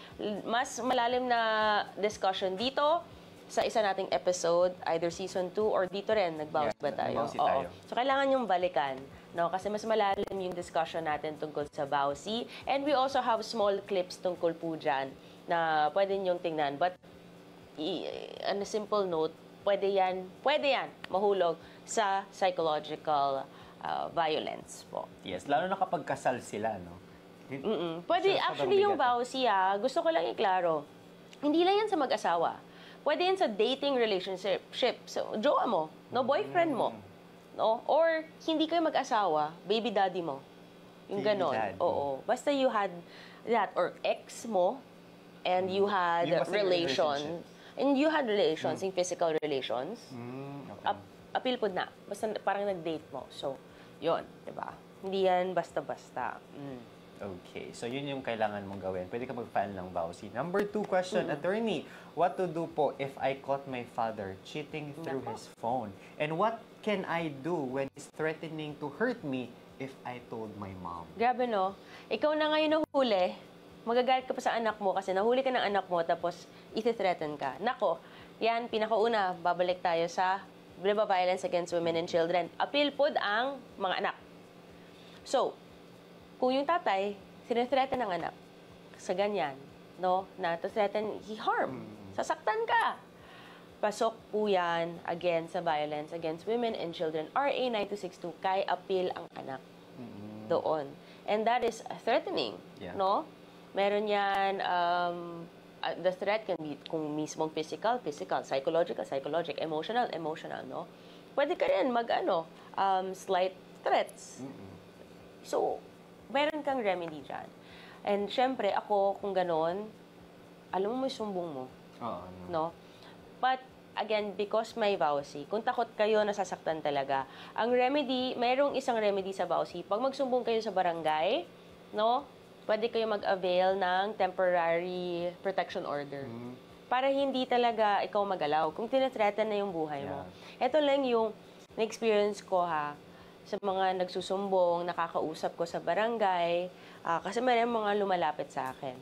Mas malalim na discussion dito, sa isa nating episode, either season 2 or dito rin, nag-bounce ba tayo? nag-bounce tayo. So, kailangan yung balikan, no? Kasi mas malalim yung discussion natin tungkol sa VAUSI. And we also have small clips tungkol po dyan na pwede niyong tingnan. But, on a simple note, pwede yan mahulog sa psychological violence po. Yes, lalo na kapag kasal sila, no? Pwede, Sobrang actually, yung bigat. VAUSI, gusto ko lang iklaro, hindi lang yan sa mag-asawa. Pwede yan sa dating relationship. So, jowa mo, no, boyfriend mo, no? Or hindi kayo mag-asawa, baby daddy mo. Yung Baby ganon. daddy. Oo. Basta you had that, or ex mo, and you had Yung basta yung relations. And you had relations, yung physical relations. Okay. Appeal po na. Basta parang nag-date mo. So, yun, di ba? Hindi yan basta-basta. Okay, so yun yung kailangan mong gawin. Pwede ka mag-file ng VAUSI. Number 2 question, Attorney, what to do po if I caught my father cheating through his phone? And what can I do when he's threatening to hurt me if I told my mom? Grabe, no? Ikaw na ngayon nahuli, magagalit ka pa sa anak mo kasi nahuli ka ng anak mo tapos iti-threaten ka. Nako, yan, pinakauna, babalik tayo sa Violence Against Women and Children. Appeal po ang mga anak. So, kung yung tatay, sinethreaten ng anak sa ganyan, no? Na to threaten, harm. Sasaktan ka. Pasok po yan, again, sa violence against women and children. RA 9262, kay appeal ang anak doon. And that is threatening, no? Meron yan, the threat can be kung mismong physical, psychological, emotional, no? Pwede ka rin slight threats. So, meron kang remedy dyan. And syempre, ako, kung ganon, alam mo, may sumbong mo. No? But, again, because may vowsy, kung takot kayo, nasasaktan talaga, ang remedy, mayroong isang remedy sa vowsy. Pag magsumbong kayo sa barangay, no? Pwede kayo mag-avail ng temporary protection order. Para hindi talaga ikaw magalaw. Kung tinatreaten na yung buhay mo. Ito lang yung na-experience ko sa mga nagsusumbong, nakakausap ko sa barangay, kasi may mga lumalapit sa akin.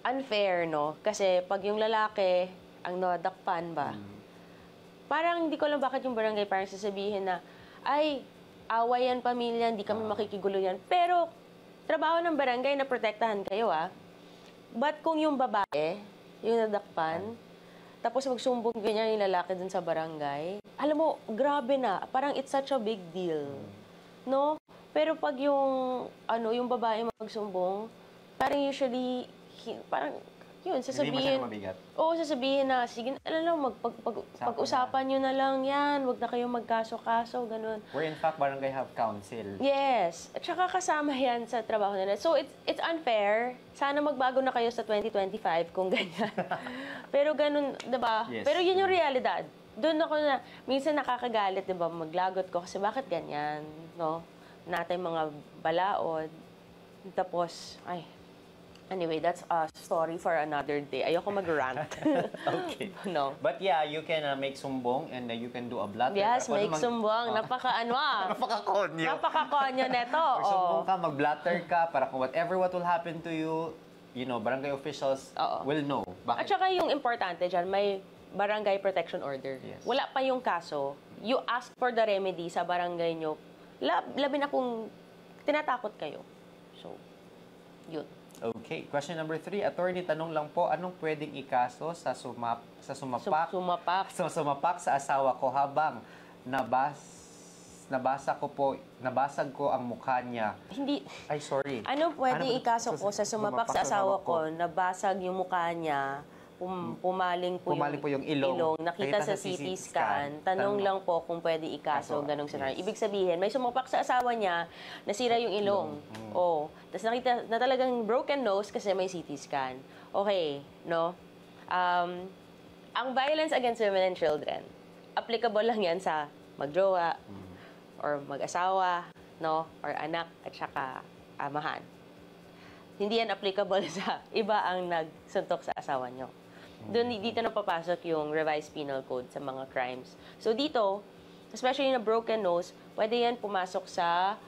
Unfair, no? Kasi pag yung lalaki, ang nadakpan ba, parang hindi ko alam bakit yung barangay parang sasabihin na, ay, away yan pamilya, hindi kami makikigulo yan. Pero, trabaho ng barangay na protektahan kayo, But kung yung babae, yung nadakpan, tapos magsumbong ganyan yung lalaki dun sa barangay, alam mo, grabe na. Parang it's such a big deal. No? Pero pag yung babae magsumbong, parang usually, parang, yun, sasabihin. Hindi masyadong mabigat. Oo, sasabihin na, sige, pag-usapan nyo na lang yan, wag na kayong magkaso-kaso, ganun. Where in fact, barangay have council. Yes. At saka kasama yan sa trabaho nila. So, it's unfair. Sana magbago na kayo sa 2025 kung ganyan. Pero ganun, diba? Yes. Pero yun yung realidad. Doon ako na, minsan nakakagalit, diba? Maglagot ko kasi bakit ganyan, no? Natay mga balaod. Tapos, anyway, that's a story for another day. Ayoko mag-rant. Okay. No. But yeah, you can make sumbong and you can do a blatter. Yes, make sumbong. Napaka-konyo. Napaka-konyo neto. Sumbong ka, mag-blatter ka, para kung what will happen to you, barangay officials will know. At Bakit? saka yung importante dyan, may barangay protection order. Yes. Wala pa yung kaso. You ask for the remedy sa barangay nyo. Labi na kung tinatakot kayo. So, yun. Okay. Question number 3. Attorney, tanong lang po, anong pwedeng ikaso sa sumapak sa asawa ko habang nabasag ko ang mukha niya? Hindi. Ay, sorry. Anong pwedeng ikaso ko sa sumapak sa asawa ko? Nabasag yung mukha niya, pumaling po yung ilong. Nakita sa CT scan. Tanong lang po kung pwede ikaso, ganong scenario. Ibig sabihin, may sumapak sa asawa niya, nasira yung ilong. Tapos nakita na talagang broken nose kasi may CT scan. Okay, no? Ang violence against women and children, applicable lang yan sa magjowa or mag-asawa, no? Or anak at saka amahan. Hindi yan applicable sa iba ang nagsuntok sa asawa nyo. Dito na papasok yung revised penal code sa mga crimes. So dito, especially na broken nose, pwede yan pumasok sa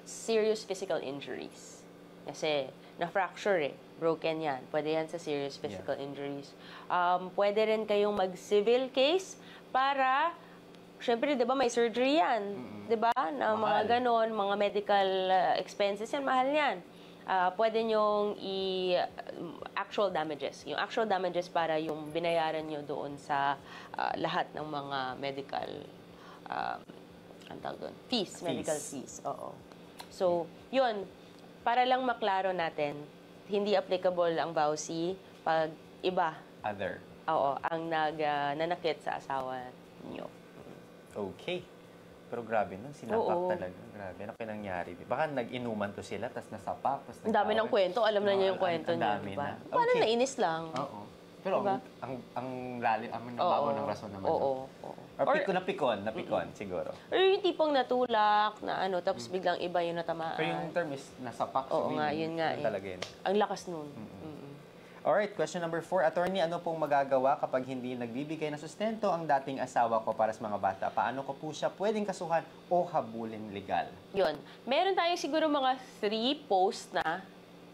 serious physical injuries. Kasi na-fracture broken yan. Pwede yan sa serious physical injuries. Pwede rin kayong mag-civil case para, syempre, di ba, may surgery yan. Di ba? Na mga ganon, mga medical expenses yan, mahal yan. Pwede nyong actual damages. Yung actual damages para yung binayaran nyo doon sa lahat ng mga medical fees, medical fees. Oo. So, yun, para lang maklaro natin, hindi applicable ang vowsy pag iba. Other. Oo, ang nanakit sa asawa nyo. Okay. Pero grabe nun, sinapak talaga. Grabe, ano pinangyari? Baka nag-inuman to sila, tapos nasapak, tapos ang dami ng kwento, alam na niya yung kwento niya, diba? Paano nainis lang? Oo. Pero diba? ang nababaw ng rason naman. Oo. Or napikon siguro. Or yung tipong natulak, na tapos biglang iba yung natamaan. Pero yung term is nasapak. Oo nga, yun nga. Talaga yun. Ang lakas nun. Alright, question number 4. Attorney, ano pong magagawa kapag hindi nagbibigay ng sustento ang dating asawa ko para sa mga bata? Paano ko po siya pwedeng kasuhan o habulin legal? Yun. Meron tayo siguro mga 3 posts na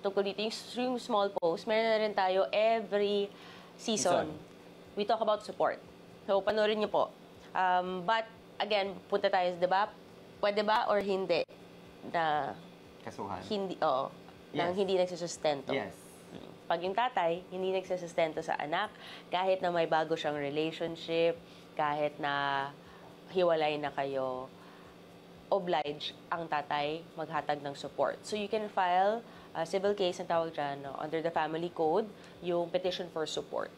tungkol dito, yung small posts. Meron na rin tayo every season. We talk about support. So, panoorin niyo po. But, again, punta tayo, di ba? Pwede ba or hindi? na Kasuhan. nang hindi nagsusustento. Yes. Pag yung tatay, hindi nagsusustento sa anak, kahit na may bago siyang relationship, kahit na hiwalay na kayo, oblige ang tatay maghatag ng support. So you can file a civil case, ang tawag dyan, no, under the family code, yung petition for support.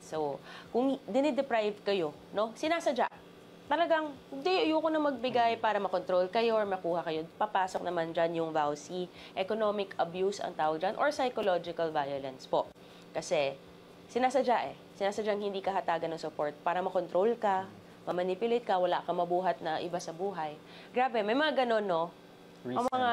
So, kung dinideprive kayo, no, sinasadya, talagang, hindi, ayoko na magbigay para makontrol kayo or makuha kayo. Papasok naman dyan yung VAUSI, economic abuse ang tawag dyan, or psychological violence po. Kasi, sinasadya sinasadyang hindi ka hatagan ng support para makontrol ka, mamanipulate ka, wala ka mabuhat na iba sa buhay. Grabe, may mga ganon, no? Ang mga,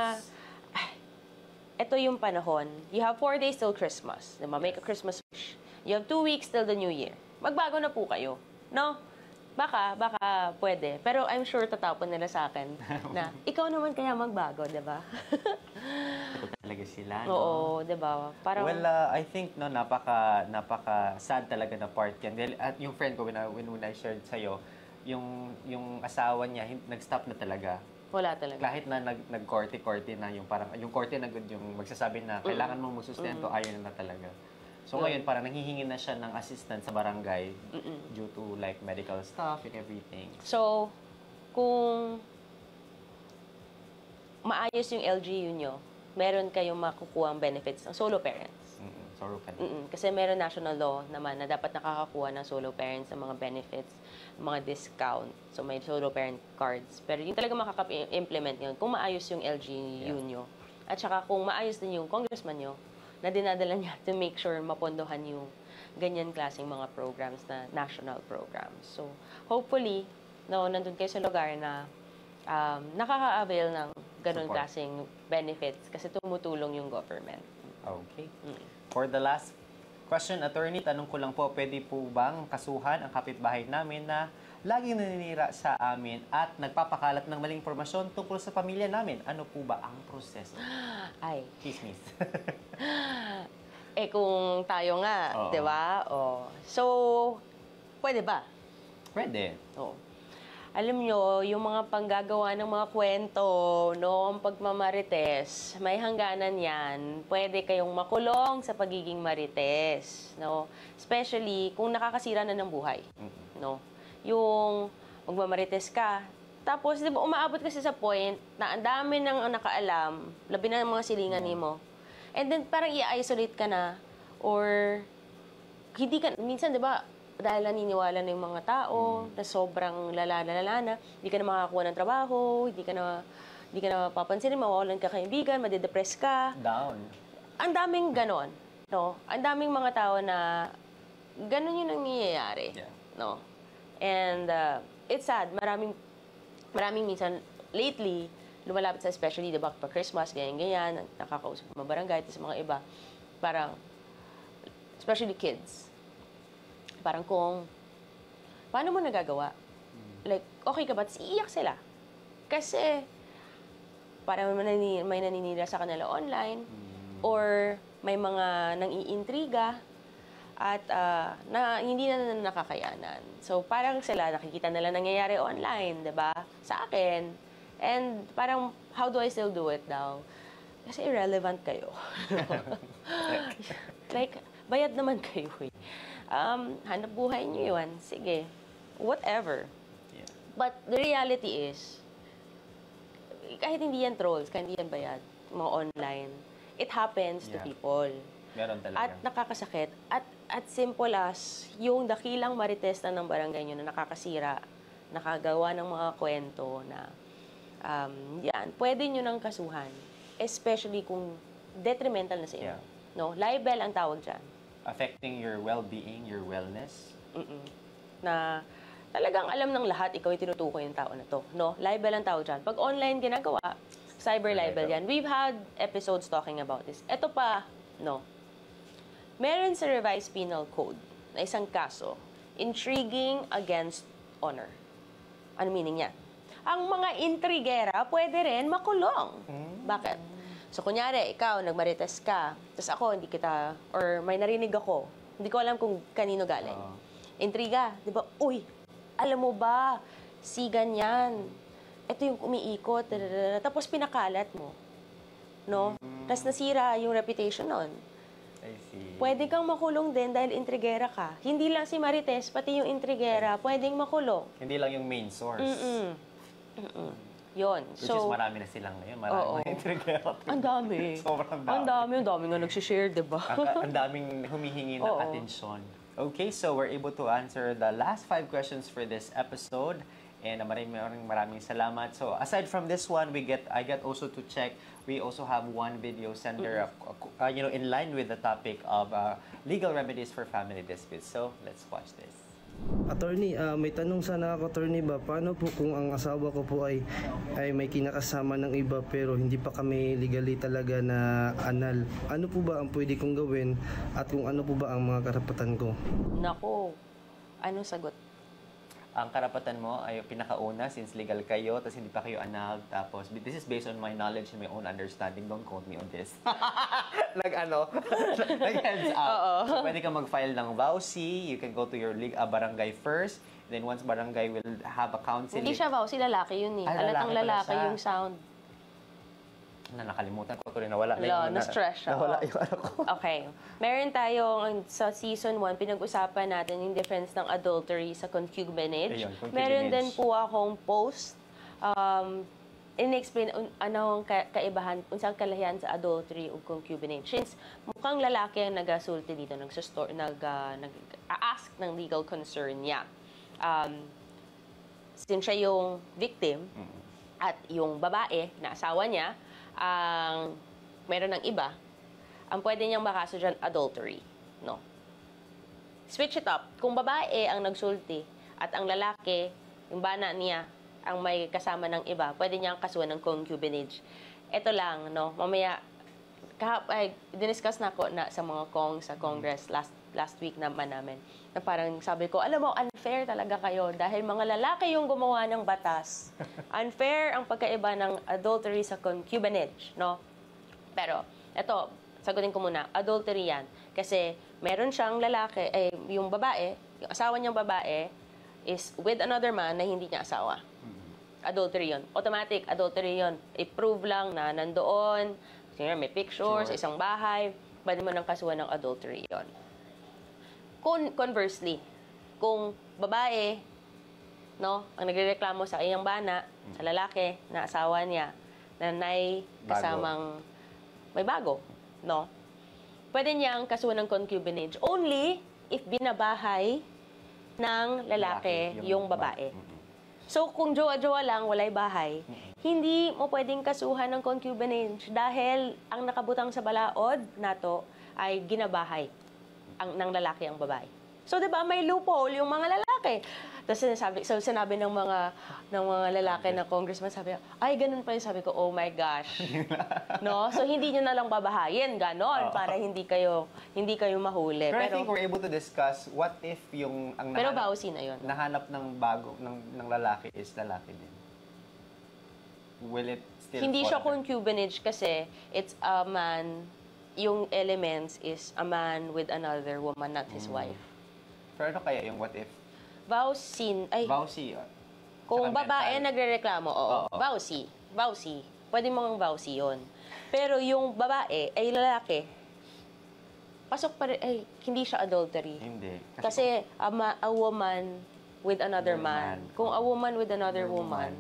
ito yung panahon. You have 4 days till Christmas. Diba? Make a Christmas wish. You have 2 weeks till the New Year. Magbago na po kayo. No? Baka pwede. Pero I'm sure tatapon nila sa akin na ikaw naman kaya magbago, di ba? Ito talaga sila, no? Oo, di ba? Parang... Well, I think, no, napaka sad talaga na part yan. Dahil, at yung friend ko, when I shared sa'yo, yung asawa niya, nag-stop na talaga. Wala talaga. Kahit na nag-korte-korte na yung parang, yung korte na yung magsasabi na kailangan mong magsustento, ayaw na talaga. So ngayon, parang nanghihingi na siya ng assistance sa barangay due to like medical stuff and everything. So, kung maayos yung LGU nyo, meron kayong makukuha ang benefits ng solo parents. Solo parents. Kasi meron national law naman na dapat nakakakuha ng solo parents ng mga benefits, mga discount. So, may solo parent cards. Pero yung talaga makaka-implement yun kung maayos yung LGU nyo. At saka kung maayos din yung congressman nyo, na dinadala niya to make sure mapondohan yung ganyan klaseng mga programs na national programs. So, hopefully, no, nandun kayo sa lugar na nakaka-avail ng ganun klaseng benefits kasi tumutulong yung government. Okay. For the last question, attorney, tanong ko lang po, pwede po bang kasuhan ang kapitbahay namin na laging naninira sa amin at nagpapakalat ng maling impormasyon tungkol sa pamilya namin? Ano po ba ang proseso? Ay. Chismis. Kung tayo nga, di ba? So, pwede ba? Pwede. Alam nyo, yung mga panggagawa ng mga kwento, no, ang pagmamarites, may hangganan yan. Pwede kayong makulong sa pagiging marites, no? Especially kung nakakasira na ng buhay, no? Yung magmamarites ka, tapos, di ba, umaabot kasi sa point na ang dami ng nakaalam, labi na ng mga silingan mo. And then, parang i-isolate ka na, or hindi ka, minsan, di ba, dahil naniniwala na yung mga tao, na sobrang lala na, hindi ka na makakakuha ng trabaho, hindi ka na papansinin, mawawalan ka kaibigan, madedepress ka. Down. Ang daming ganon, no? Ang daming mga tao na ganon yung nangyayari, no? And it's sad, maraming minsan, lately, lumalapit sa especially, diba, pa Christmas, ganyan, nakakausap mga barangay, sa mga iba, parang, especially kids, parang kung, paano mo nagagawa? Like, okay ka ba? Tapos iiyak sila. Kasi, parang may naninira sa kanila online, or may mga nang-iintriga, at hindi na nakakayanan. So, parang sila, nakikita nila nangyayari online, diba? Sa akin. And parang, how do I still do it daw? Kasi irrelevant kayo. Like, bayad naman kayo eh. Hanap buhay niyo yun. Sige. Whatever. Yeah. But the reality is, kahit hindi yan trolls, kahit hindi yan bayad, mga online, it happens to people. Meron talaga. At nakakasakit. At simple as, yung dakilang marites na ng barangay nyo na nakakasira, nakagawa ng mga kwento na, yan, pwede nyo nang kasuhan. Especially kung detrimental na sa inyo. No? Libel ang tawag dyan. Affecting your well-being, your wellness. Na talagang alam ng lahat, ikaw yung tinutukoy yung tao na to. No? Libel ang tawag dyan. Pag online ginagawa, cyber libel yan. We've had episodes talking about this. Ito pa, no? Meron sa Revised Penal Code na isang kaso, intriguing against honor. Ano meaning yan? Ang mga intrigera pwede rin makulong. Bakit? So, kunyari, ikaw, nagmarites ka, tapos ako, hindi kita, or may narinig ako, hindi ko alam kung kanino galing. Intriga, di ba? Uy, alam mo ba, si ganyan, ito yung umiikot, tapos pinakalat mo. No? Tapos nasira yung reputation nun. I see. Pwede kang makulong din dahil intrigera ka. Hindi lang si Marites, pati yung intrigera, pwedeng makulong. Hindi lang yung main source. Yun. Which is marami na silang ngayon. Marami mga intrigera. Ang dami. Sobrang dami. Ang dami nga nagsishare, di ba? Ang daming humihingi ng atensyon. Okay, so we're able to answer the last 5 questions for this episode. And maraming salamat. So aside from this one, I get also to check. We also have one video sender, in line with the topic of legal remedies for family disputes. So let's watch this. Attorney, may tanong sana ako, attorney ba? Paano po kung ang asawa ko po ay may kinakasama ng iba pero hindi pa kami legally talaga na anal? Ano po ba ang pwede kong gawin at kung ano po ba ang mga karapatan ko? Nako, anong sagot? Ang karapatan mo ay pinakauna since legal kayo, tapos hindi pa kayo anal. Tapos, this is based on my knowledge and my own understanding. Don't quote me on this. Nag-heads up. So, pwede ka mag-file ng vowsy. You can go to your barangay first. Then once barangay will have a counseling. Hindi siya vowsy, lalaki yun eh. Alatang lalaki yung sound. Nakalimutan ko rin. Nawala na-stress siya. Nawala yung ano ko. Okay. Meron tayong sa season 1, pinag-usapan natin yung defense ng adultery sa concubinage. Ayun, concubinage. Meron din po akong post in-explain anong kaibahan, unsang kalahian sa adultery o concubinage. Since mukhang lalaki ang nag-asulti dito, nag-ask ng legal concern niya. Since siya yung victim at yung babae na asawa niya, ang meron ng iba, ang pwede niyang makaso dyan, adultery. No? Switch it up. Kung babae ang nagsulti at ang lalaki, yung bana niya, ang may kasama ng iba, pwede niyang kasuhan ng concubinage. Ito lang, no? Mamaya, diniscuss na ko na sa mga sa Congress last week naman namin. Na parang sabi ko, alam mo, unfair talaga kayo dahil mga lalaki yung gumawa ng batas. Unfair ang pagkaiba ng adultery sa concubinage, no? Pero, eto, sagutin ko muna, adultery yan. Kasi meron siyang lalaki, yung babae, yung asawa niyang babae, is with another man na hindi niya asawa. Adultery yun. Automatic, adultery yun. I-prove lang na nandoon, may pictures, isang bahay, pwede mo nang kasuhan ng adultery yun. Conversely, kung babae, no, ang nagrereklamo sa iyang bana, sa lalaki, na asawa niya, na kasamang may bago, no, pwede niyang kasuhan ng concubinage only if binabahay ng lalaki yung babae. So, kung jowa-jowa lang, walay bahay, hindi mo pwedeng kasuhan ng concubinage dahil ang nakabutang sa balaod nato ay ginabahay ng lalaki ang babae. So, 'di ba, may loophole yung mga lalaki. Tapos sinabi ng mga lalaki na congressman, sabi, ay, ganun pa yun. Sabi ko, oh my gosh. No? So, hindi nyo na lang babahayin, ganon, para hindi kayo mahuli. Pero I think we're able to discuss what if yung pero bawsi na yun. Nahanap ng bago ng lalaki is lalaki din. Will it still hindi siya concubinage kasi it's a man, yung elements is a man with another woman, not his wife. Pero ano kaya yung what if? Vowsy. Kung babae nagrereklamo, vowsy. Pwede mong vowsy yun. Pero yung babae ay lalaki, pasok pa rin, hindi siya adultery. Hindi. Kasi a woman with another man. Kung a woman with another woman.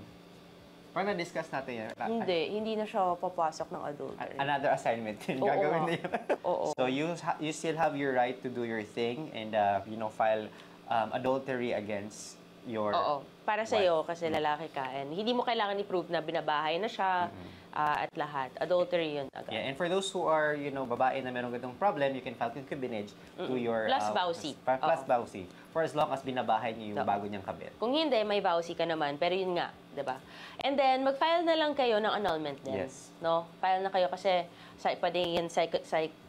Parang na-discuss natin yan. Hindi na siya papasok ng adultery. Another assignment din. Gagawin na yun. So you still have your right to do your thing and file adultery against your para sa iyo kasi lalaki ka. And hindi mo kailangan i-prove na binabahay na siya at lahat. Adultery yun agad. Yeah, and for those who are, babae na meron ganitong problem, you can file concubinage to your... Plus vowsy. Plus vowsy. For as long as binabahay niyo yung bago niyang kabit. Kung hindi, may vowsy ka naman. Pero yun nga, diba? And then, mag-file na lang kayo ng annulment din. Yes. No? File na kayo kasi pwede yan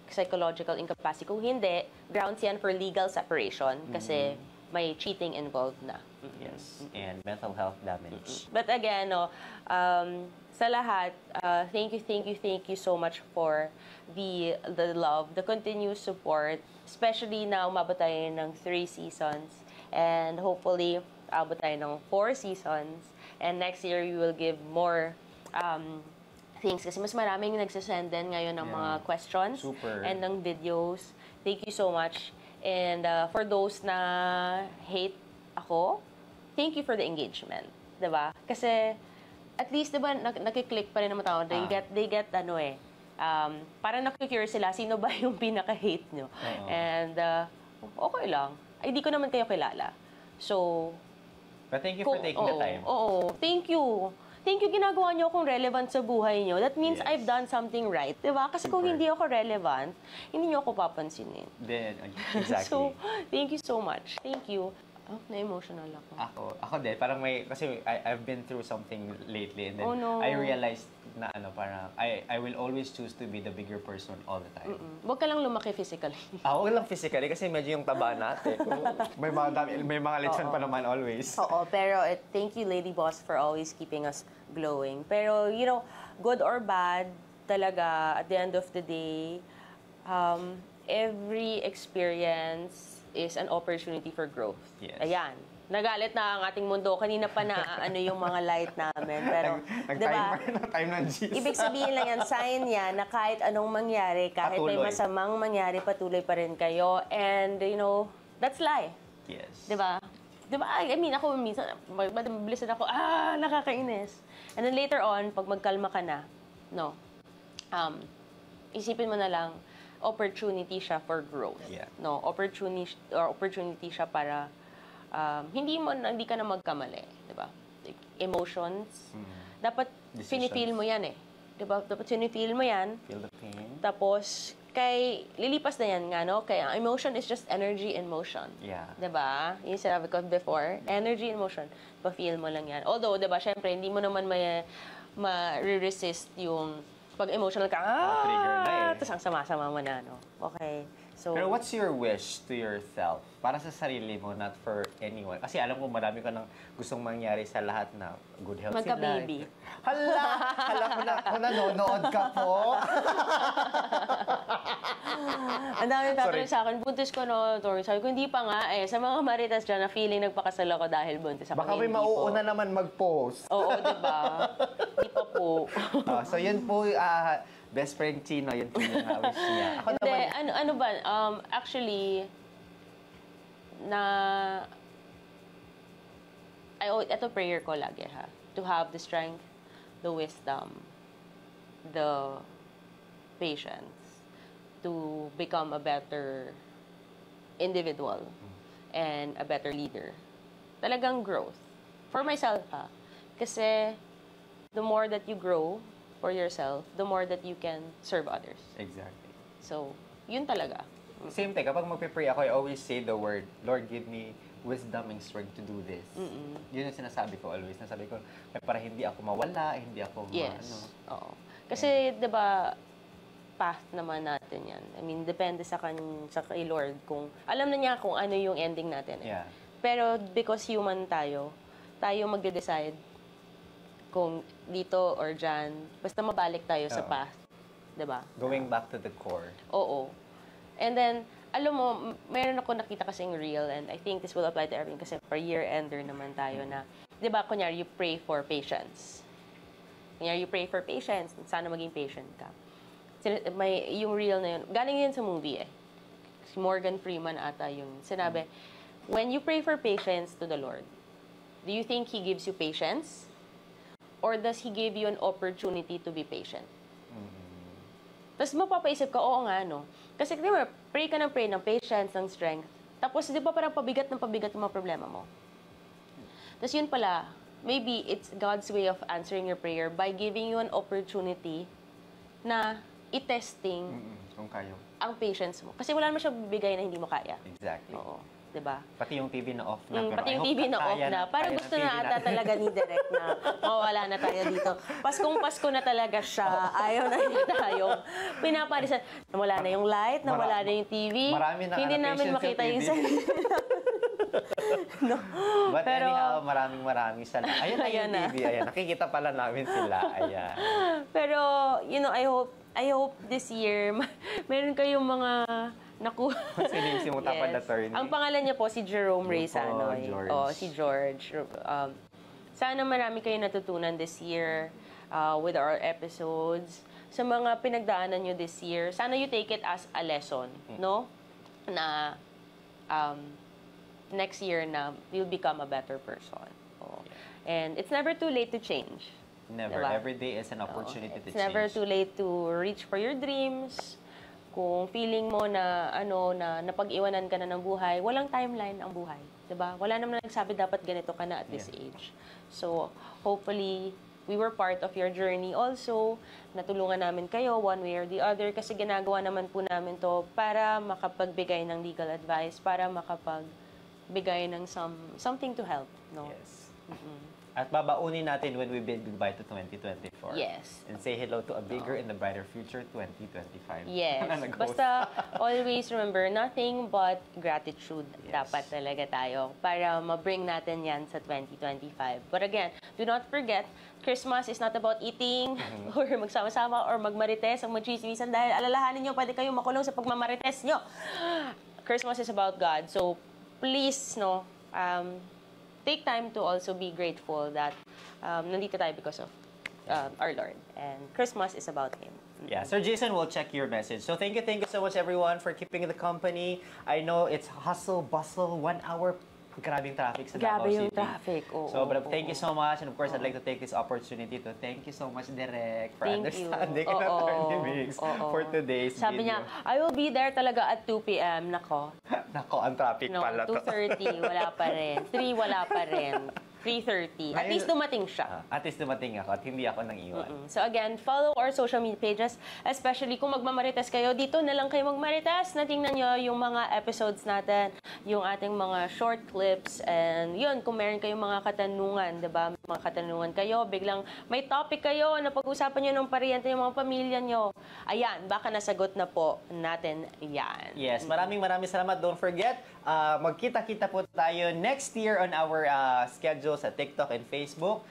psychological incapacity. Kung hindi, grounds yan for legal separation kasi may cheating involved na. Yes. And mental health damage. But again, sa lahat, thank you so much for the love, the continuous support, especially na umabot tayo ng 3 seasons and hopefully abot tayo ng 4 seasons And next year, you will give more things. Kasi mas maraming nagsasend din ngayon ng mga questions and ng videos. Thank you so much. And for those na hate ako, thank you for the engagement. Diba? Kasi at least, diba, nakiklik pa rin naman tao. They get parang nakikure sila, sino ba yung pinaka-hate nyo? And okay lang. Ay, di ko naman kayo kilala. So, but thank you for taking the time. Oo, thank you. Thank you, ginagawa niyo akong relevant sa buhay niyo. That means I've done something right. Diba? Kasi kung hindi ako relevant, hindi niyo ako papansinin. Then, exactly. So, thank you so much. Thank you. Oh, na-emotional ako. Ako din. Parang kasi I've been through something lately and then I realized na parang I will always choose to be the bigger person all the time. Huwag ka lang lumaki physically. Huwag lang physically kasi medyo yung taba natin. may mga lechon pa naman always. Oo, pero thank you, Lady Boss, for always keeping us glowing. Pero, you know, good or bad, talaga, at the end of the day, every experience is an opportunity for growth. Yes. Ayan. Nagalit na ang ating mundo. Kanina pa na yung mga light namin. Pero, diba? Nag-time ng G's. Ibig sabihin lang yan, sign yan na kahit anong mangyari, kahit may masamang mangyari, patuloy pa rin kayo. And, you know, that's life. Yes. Diba? Diba? I mean, ako minsan, mabilisan ako, nakakainis. And then later on, pag magkalma ka na, no, isipin mo na lang, opportunity siya for growth. Yeah. No, opportunity siya para hindi ka na magkamali, 'di ba? Like, emotions. Dapat feel mo 'yan eh. 'Di ba? Dapat feel mo 'yan. Feel the pain. Tapos lilipas na 'yan nga, no? Kaya emotion is just energy in motion. Yeah. 'Di ba? Yung sinabi ko before, energy in motion. Pa-feel mo lang 'yan. Although, 'di ba, syempre hindi mo naman ma-resist yung pag emotional ka, trigger na eh. Tapos ang sama-sama mo na, no? Okay. So, pero what's your wish to yourself? Para sa sarili mo, not for anyone. Kasi alam ko marami ka nang gustong mangyari sa lahat na good health in life. Magka-baby. Hala mo na, kung nanonood ka po. Ang dami tatanong sa akin, buntis ko no, Tori. Sabi ko, hindi pa nga eh. Sa mga maritas dyan na feeling nagpakasal ako dahil buntis ako. Baka may mauuna naman mag-post. Oo, diba? Hindi pa po. So yun po, best friend Chino, yun po yung wish niya. Ako hindi, naman, ano ba? Actually, ito prayer ko lagi ha. To have the strength, the wisdom, the patience, to become a better individual and a better leader. Talagang growth. For myself ha. Kasi the more that you grow for yourself, the more that you can serve others. Exactly. So, yun talaga. Same thing, kapag magpe-pray ako, I always say the word, Lord, give me wisdom and strength to do this. Yun yung sinasabi ko always. Nasabi ko, para hindi ako mawala, hindi ako Oo. Kasi, di ba, path naman natin yan. I mean, depende sa kay Lord kung, alam na niya kung ano yung ending natin. Yeah. Pero because human tayo magde-decide kung dito or dyan, basta mabalik tayo sa path. Diba? Going back to the core. Oo. And then, alam mo, mayroon ako nakita kasing real and I think this will apply to everyone kasi per year-ender naman tayo na, di ba, kunyari, you pray for patience. Kunyari, you pray for patience, sana maging patient ka. Yung real na yun, galing yun sa movie eh. Si Morgan Freeman ata yung sinabi, when you pray for patience to the Lord, do you think He gives you patience? Or does He give you an opportunity to be patient? Tapos mapapaisip ka, oo nga, no? Kasi, di ba, pray ka ng patience, ng strength. Tapos, di ba, parang pabigat ng mga problema mo? Tapos, yun pala, maybe it's God's way of answering your prayer by giving you an opportunity na i-testing kung kaya ang patience mo. Kasi wala naman siya bibigay na hindi mo kaya. Exactly. Oo. Diba? Pati yung TV na off na. Pati yung TV na off na. Parang gusto na ata talaga ni Direk na mawala na tayo dito. Paskong-Pasko na talaga siya. Ayaw na niya tayo. Pinaparisan. Nawala na yung light, nawala na yung TV. Hindi namin makita yung no. But pero, anyhow, maraming salamat. Ayan na yung TV. Ayan, nakikita pala namin sila. Ayan. Pero, you know, I hope this year, meron kayong mga nakuha. Sino yes. attorney? Ang pangalan niya po si Jerome Reyes Anoy. George. Oh, si George. Sana marami kayo natutunan this year with our episodes. Sa mga pinagdaanan nyo this year, sana you take it as a lesson, no? Na next year na you'll become a better person. And it's never too late to change. Never. Diba? Every day is an opportunity to change. It's never too late to reach for your dreams. Kung feeling mo na na napag-iwanan ka na ng buhay, walang timeline ang buhay, 'di ba? Wala naman nagsabi dapat ganito ka na at this age. So, hopefully we were part of your journey also. Natulungan namin kayo one way or the other kasi ginagawa naman po namin 'to para makapagbigay ng legal advice, para makapagbigay ng something to help, no? Yes. At babaunin natin when we bid goodbye to 2024. Yes. And say hello to a bigger and a brighter future 2025. Yes. Basta always remember, nothing but gratitude dapat talaga tayo para ma-bring natin yan sa 2025. But again, do not forget, Christmas is not about eating or magsama-sama or magmarites o magchismisan dahil alalahanin nyo, pwede kayong makulong sa pagmamarites nyo. Christmas is about God. So, please, take time to also be grateful that nandito tayo because of our Lord. And Christmas is about Him. Yeah, Sir Jason will check your message. So thank you so much everyone for keeping the company. I know it's hustle, bustle, 1 hour. Grabing traffic sa Davao City. Grabe yung traffic. But thank you so much. And of course, I'd like to take this opportunity to thank you so much, Direk, for understanding and attorney mix for today's Sabi video. niya, I will be there talaga at 2 p.m. Nako. Nako, ang traffic pala to. 2:30, wala pa rin. 3, wala pa rin. 3:30. At least dumating siya. At least dumating ako at hindi ako nang iwan. So again, follow our social media pages, especially kung magmamarites kayo, dito na lang kayo magmarites. Natingnan nyo yung mga episodes natin, yung ating mga short clips, and yun, kung meron kayong mga katanungan, diba? Mga katanungan kayo, biglang may topic kayo na pag-usapan nyo ng pariente ng mga pamilya nyo. Ayan, baka nasagot na po natin yan. Yes, maraming salamat. Don't forget, magkita-kita po tayo next year on our schedule sa TikTok and Facebook.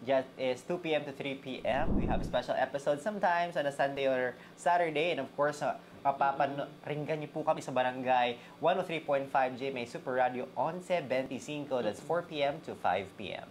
Just is 2 p.m. to 3 p.m. We have special episodes sometimes on a Sunday or Saturday. And of course, mapaparinggan niyo po kami sa Barangay 103.5 GMA Super Radio 1125. That's 4 p.m. to 5 p.m.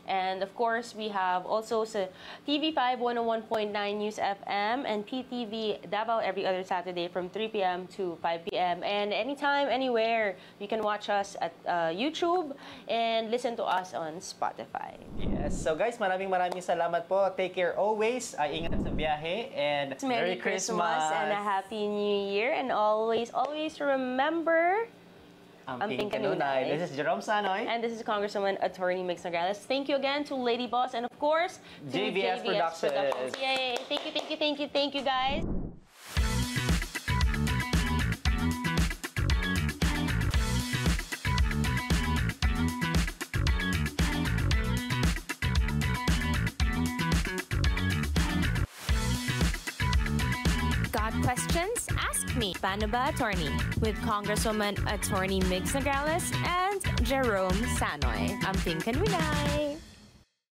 And of course, we have also sa TV5 101.9 News FM and PTV Davao every other Saturday from 3 p.m. to 5 p.m. And anytime, anywhere, you can watch us at YouTube and listen to us on Spotify. Yes. So guys, maraming salamat po. Take care always. Ingat sa biyahe and Merry Christmas and a Happy New Year. And always remember, Amping Kanunay. This is Jerome Sanoy. And this is Congresswoman Attorney Mix Nograles. Thank you again to Lady Boss and of course to JBS Productions. Yay! Thank you guys. Got questions? Ask me. Paano ba, Attorney? With Congresswoman Attorney Mix Nograles and Jerome Sanoy. Amping Kanunay.